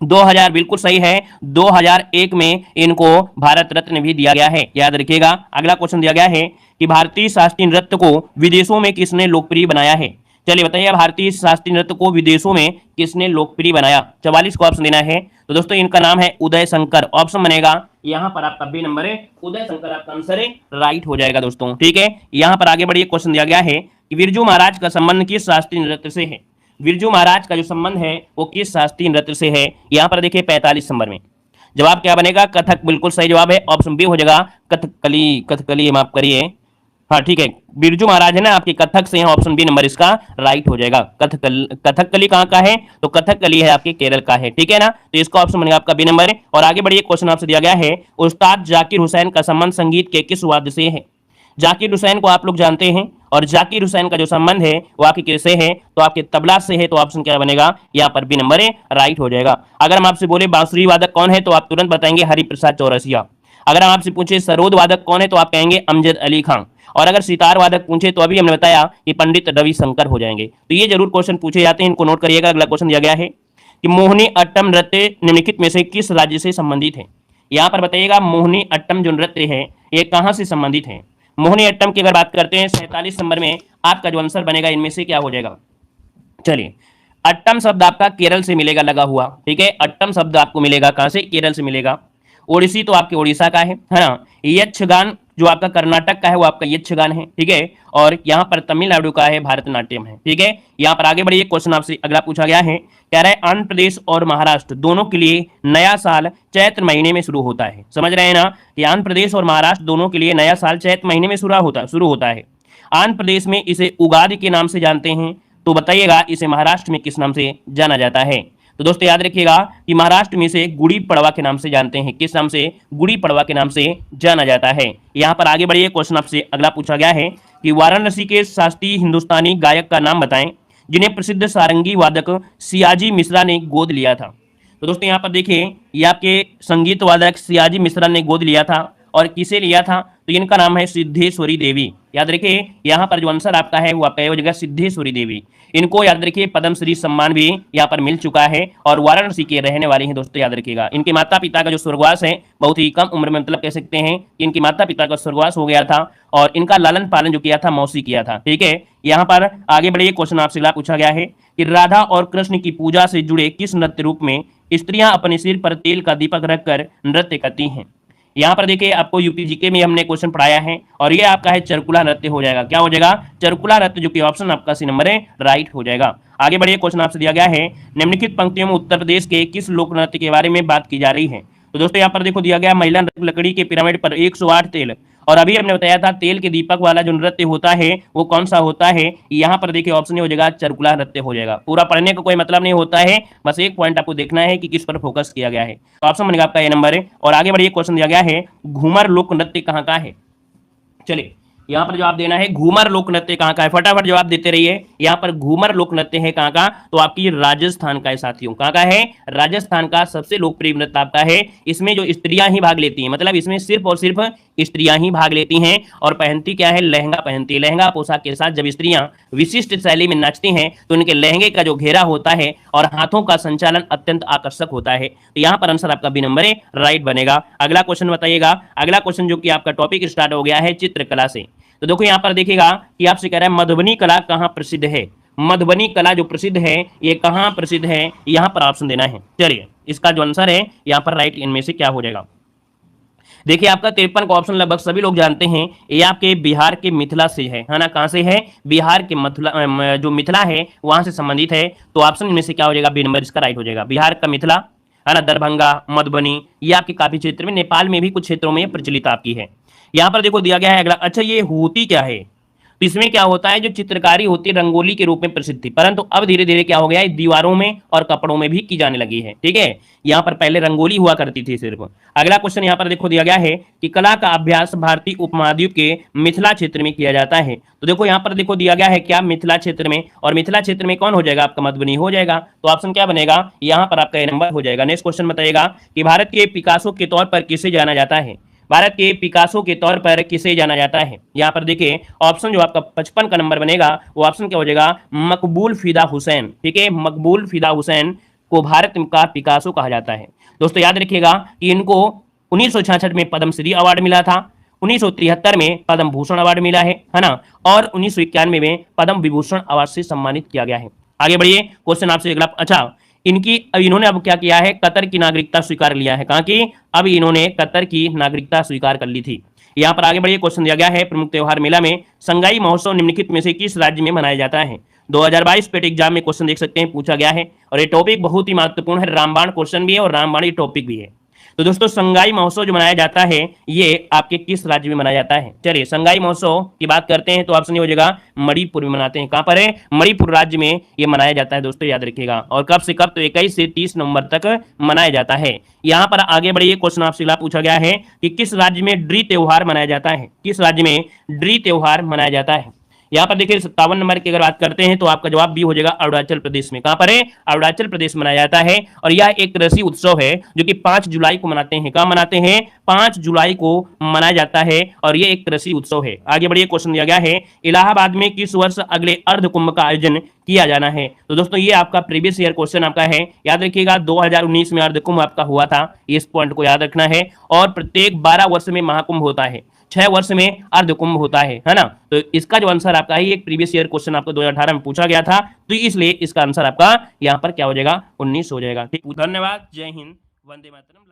[SPEAKER 1] 2000 बिल्कुल सही है। 2001 में इनको भारत रत्न भी दिया गया है, याद रखिएगा। अगला क्वेश्चन दिया गया है कि भारतीय शास्त्रीय नृत्य को विदेशों में किसने लोकप्रिय बनाया है। चलिए बताइए, भारतीय शास्त्रीय नृत्य को विदेशों में किसने लोकप्रिय बनाया। 44 को ऑप्शन देना है। तो दोस्तों इनका नाम है उदय शंकर। ऑप्शन बनेगा यहाँ पर आपका बी नंबर है, उदय शंकर आपका आंसर है, राइट हो जाएगा दोस्तों। ठीक है, यहाँ पर आगे बढ़िए। क्वेश्चन दिया गया है कि बिरजू महाराज का संबंध किस शास्त्रीय नृत्य से है। बिरजू महाराज का जो संबंध है वो किस शास्त्रीय नृत्य से है। यहाँ पर देखिए 45 नंबर में जवाब क्या बनेगा, कथक। बिल्कुल सही जवाब है, ऑप्शन बी हो जाएगा कथकली। कथकली माफ करिए, हाँ ठीक है, बिरजू महाराज है ना आपके, कथक से है, ऑप्शन बी नंबर इसका राइट हो जाएगा। कथकली कहाँ का है, तो कथकली है आपके केरल का है। ठीक है ना, तो इसका ऑप्शन बनेगा आपका बी नंबर है। और आगे बढ़िए, क्वेश्चन आपसे दिया गया है उस्ताद जाकिर हुसैन का संबंध संगीत के किस वाद्य से है। जाकिर हुसैन को आप लोग जानते हैं, और जाकिर हुसैन का जो संबंध है वो आपके किससे है, तो आपके तबला से है। तो ऑप्शन क्या बनेगा, यहाँ पर बी नंबर है, राइट हो जाएगा। अगर हम आपसे बोले बांसुरी वादक कौन है, तो आप तुरंत बताएंगे हरिप्रसाद चौरसिया। अगर हम आपसे पूछे सरोद वादक कौन है, तो आप कहेंगे अमजद अली खान। और अगर सितार वादक पूछे तो अभी हमने बताया कि पंडित रविशंकर हो जाएंगे। तो ये जरूर क्वेश्चन पूछे जाते हैं, इनको नोट करिएगा। अगला क्वेश्चन दिया गया है कि मोहिनी अट्टम नृत्य निम्नलिखित में से किस राज्य से संबंधित है। यहाँ पर बताइएगा मोहिनी अट्टम जो नृत्य है ये कहाँ से संबंधित है। मोहिनी अट्टम की अगर बात करते हैं 47 नंबर में आपका जो आंसर बनेगा इनमें से क्या हो जाएगा। चलिए, अट्टम शब्द आपका केरल से मिलेगा लगा हुआ। ठीक है, अट्टम शब्द आपको मिलेगा कहां से, केरल से मिलेगा। ओडिसी तो आपके ओडिशा का है ना। यक्षगान जो आपका कर्नाटक का है वो आपका यक्षगान है। ठीक है, और यहाँ पर तमिलनाडु का है भरतनाट्यम है। ठीक है, यहाँ पर आगे बढ़िए। क्वेश्चन आपसे अगला पूछा गया है, कह रहा है आंध्र प्रदेश और महाराष्ट्र दोनों के लिए नया साल चैत्र महीने में शुरू होता है। समझ रहे हैं ना, कि आंध्र प्रदेश और महाराष्ट्र दोनों के लिए नया साल चैत्र महीने में शुरू होता है। आंध्र प्रदेश में इसे उगादि के नाम से जानते हैं, तो बताइएगा इसे महाराष्ट्र में किस नाम से जाना जाता है। तो दोस्तों याद रखिएगा कि महाराष्ट्र में इसे गुड़ी पड़वा के नाम से जानते हैं। किस नाम से, गुड़ी पड़वा के नाम से जाना जाता है। यहाँ पर आगे बढ़िए, क्वेश्चन आपसे अगला पूछा गया है कि वाराणसी के शास्त्रीय हिंदुस्तानी गायक का नाम बताएं जिन्हें प्रसिद्ध सारंगी वादक सियाजी मिश्रा ने गोद लिया था। तो दोस्तों यहाँ पर देखिए, ये आपके संगीत वादक सियाजी मिश्रा ने गोद लिया था, और किसे लिया था, तो इनका नाम है सिद्धेश्वरी देवी। याद रखिए, यहाँ पर जो आंसर आपका है वो आपका हो जाएगा सिद्धेश्वरी देवी। इनको याद रखिए पद्मश्री सम्मान भी यहाँ पर मिल चुका है, और वाराणसी के रहने वाले हैं दोस्तों, याद रखिएगा। इनके माता पिता का जो स्वर्गवास है बहुत ही कम उम्र में, मतलब कह सकते हैं कि इनके माता पिता का स्वर्गवास हो गया था, और इनका लालन पालन जो किया था मौसी किया था। ठीक है, यहाँ पर आगे बढ़िए। क्वेश्चन आपसे पूछा गया है कि राधा और कृष्ण की पूजा से जुड़े किस नृत्य रूप में स्त्रियां अपने सिर पर तेल का दीपक रखकर नृत्य करती हैं। यहाँ पर देखिए, आपको यूपी जीके में हमने क्वेश्चन पढ़ाया है, और ये आपका है चरकुला नृत्य हो जाएगा। क्या हो जाएगा, चरकुला नृत्य, जो कि ऑप्शन आपका सी नंबर है, राइट हो जाएगा। आगे बढ़िए, क्वेश्चन आपसे दिया गया है निम्नलिखित पंक्तियों में उत्तर प्रदेश के किस लोक नृत्य के बारे में बात की जा रही है। तो दोस्तों यहाँ पर देखो दिया गया, महिला लकड़ी के पिरामिड पर 108 तेल, और अभी हमने बताया था तेल के दीपक वाला जो नृत्य होता है वो कौन सा होता है। यहाँ पर देखिए ऑप्शन हो जाएगा चरकुला नृत्य हो जाएगा। पूरा पढ़ने का कोई मतलब नहीं होता है, बस एक पॉइंट आपको देखना है कि किस पर फोकस किया गया है। तो ऑप्शन बनेगा आपका ये नंबर है। और आगे बढ़िए, क्वेश्चन दिया गया है घूमर लोक नृत्य कहाँ का है। चलिए, यहाँ पर जवाब देना है घूमर लोक नृत्य कहाँ का है, फटाफट जवाब देते रहिए। यहाँ पर घूमर लोक नृत्य है कहाँ का, तो आपकी राजस्थान का है साथियों। कहाँ का है, राजस्थान का सबसे लोकप्रिय नृत्य आपका है। इसमें जो स्त्रियां ही भाग लेती हैं, मतलब इसमें सिर्फ और सिर्फ स्त्रियां ही भाग लेती हैं, और पहनती क्या है, लहंगा पहनती है। लहंगा पोशाक के साथ जब स्त्रियां विशिष्ट शैली में नाचती हैं तो उनके लहंगे का जो घेरा होता है और हाथों का संचालन अत्यंत आकर्षक होता है। तो यहाँ पर आंसर आपका बी नंबर है, राइट बनेगा। अगला क्वेश्चन बताइएगा। अगला क्वेश्चन जो कि आपका टॉपिक स्टार्ट हो गया है चित्रकला से। तो देखो यहाँ पर देखिएगा कि आपसे कह रहा है मधुबनी कला कहाँ प्रसिद्ध है। मधुबनी कला जो प्रसिद्ध है ये कहाँ प्रसिद्ध है, यहाँ पर ऑप्शन देना है। चलिए, इसका जो आंसर है यहाँ पर राइट इनमें से क्या हो जाएगा। देखिए, आपका 53 का ऑप्शन लगभग सभी लोग जानते हैं, ये आपके बिहार के मिथिला से है ना। कहाँ से है, बिहार के मथुरा, जो मिथिला है वहां से संबंधित है। तो ऑप्शन इनमें से क्या हो जाएगा, बी नंबर इसका राइट हो जाएगा। बिहार का मिथिला है ना, दरभंगा, मधुबनी, ये आपके काफी क्षेत्र में, नेपाल में भी कुछ क्षेत्रों में प्रचलित आपकी है। यहाँ पर देखो दिया गया है अगला। अच्छा, ये होती क्या है, तो इसमें क्या होता है, जो चित्रकारी होती है रंगोली के रूप में प्रसिद्ध थी, परंतु अब धीरे धीरे क्या हो गया है, दीवारों में और कपड़ों में भी की जाने लगी है। ठीक है, यहाँ पर पहले रंगोली हुआ करती थी सिर्फ। अगला क्वेश्चन यहाँ पर देखो दिया गया है कि कला का अभ्यास भारतीय उपमहाद्वीप के मिथिला क्षेत्र में किया जाता है। तो देखो यहाँ पर देखो दिया गया है क्या, मिथिला क्षेत्र में, और मिथिला क्षेत्र में कौन हो जाएगा, आपका मधुबनी हो जाएगा। तो ऑप्शन क्या बनेगा, यहाँ पर आपका ये नंबर हो जाएगा। नेक्स्ट क्वेश्चन बताइएगा कि भारत के पिकासो के तौर पर किसे जाना जाता है। भारत के पिकासो के तौर पर किसे जाना जाता है। यहाँ पर देखिए ऑप्शन जो आपका 55 का नंबर बनेगा वो ऑप्शन क्या हो जाएगा, मकबूल फिदा हुसैन। ठीक है, मकबूल फिदा हुसैन को भारत का पिकासो कहा जाता है। दोस्तों याद रखिएगा कि इनको 1966 में पद्मश्री अवार्ड मिला था, 1973 में पद्म भूषण अवार्ड मिला है ना, और 1991 में पद्म विभूषण अवार्ड से सम्मानित किया गया है। आगे बढ़िए, क्वेश्चन आपसे अगला। अच्छा, इन्होंने अब क्या किया है, कतर की नागरिकता स्वीकार लिया है। कहा कि अब इन्होंने कतर की नागरिकता स्वीकार कर ली थी। यहाँ पर आगे बढ़िए, क्वेश्चन दिया गया है, प्रमुख त्योहार मेला में संगाई महोत्सव निम्नलिखित में से किस राज्य में मनाया जाता है। 2022 पेट एग्जाम में क्वेश्चन देख सकते हैं, पूछा गया है और ये टॉपिक बहुत ही महत्वपूर्ण है, रामबाण क्वेश्चन भी है और रामबाण टॉपिक भी है। तो दोस्तों संगाई महोत्सव जो मनाया जाता है ये आपके किस राज्य में मनाया जाता है। चलिए संगाई महोत्सव की बात करते हैं तो ऑप्शन हो जाएगा मणिपुर में मनाते हैं। कहां पर है, मणिपुर राज्य में ये मनाया जाता है। दोस्तों याद रखिएगा, और कब से कब, तो 21 से 30 नवंबर तक मनाया जाता है। यहाँ पर आगे बढ़िए, क्वेश्चन आपसे पूछा गया है कि किस राज्य में ड्री त्योहार मनाया जाता है। किस राज्य में ड्री त्योहार मनाया जाता है। यहाँ पर देखिए 57 नंबर की अगर बात करते हैं तो आपका जवाब भी हो जाएगा अरुणाचल प्रदेश में। कहां पर है, अरुणाचल प्रदेश मनाया जाता है। और यह एक कृषि उत्सव है जो कि 5 जुलाई को मनाते हैं। कहां मनाते हैं, 5 जुलाई को मनाया जाता है और यह एक कृषि उत्सव है। आगे बढ़िए, क्वेश्चन दिया गया है इलाहाबाद में किस वर्ष अगले अर्ध कुंभ का आयोजन किया जाना है। तो दोस्तों ये आपका प्रीवियस ईयर क्वेश्चन आपका है, याद रखिएगा 2019 में अर्ध कुंभ आपका हुआ था, इस पॉइंट को याद रखना है। और प्रत्येक 12 वर्ष में महाकुंभ होता है, 6 वर्ष में अर्ध कुंभ होता है ना। तो इसका जो आंसर आपका है, एक प्रीवियस ईयर क्वेश्चन आपको 2018 में पूछा गया था, तो इसलिए इसका आंसर आपका यहाँ पर क्या हो जाएगा, 19 हो जाएगा। ठीक, धन्यवाद, जय हिंद, वंदे मातरम।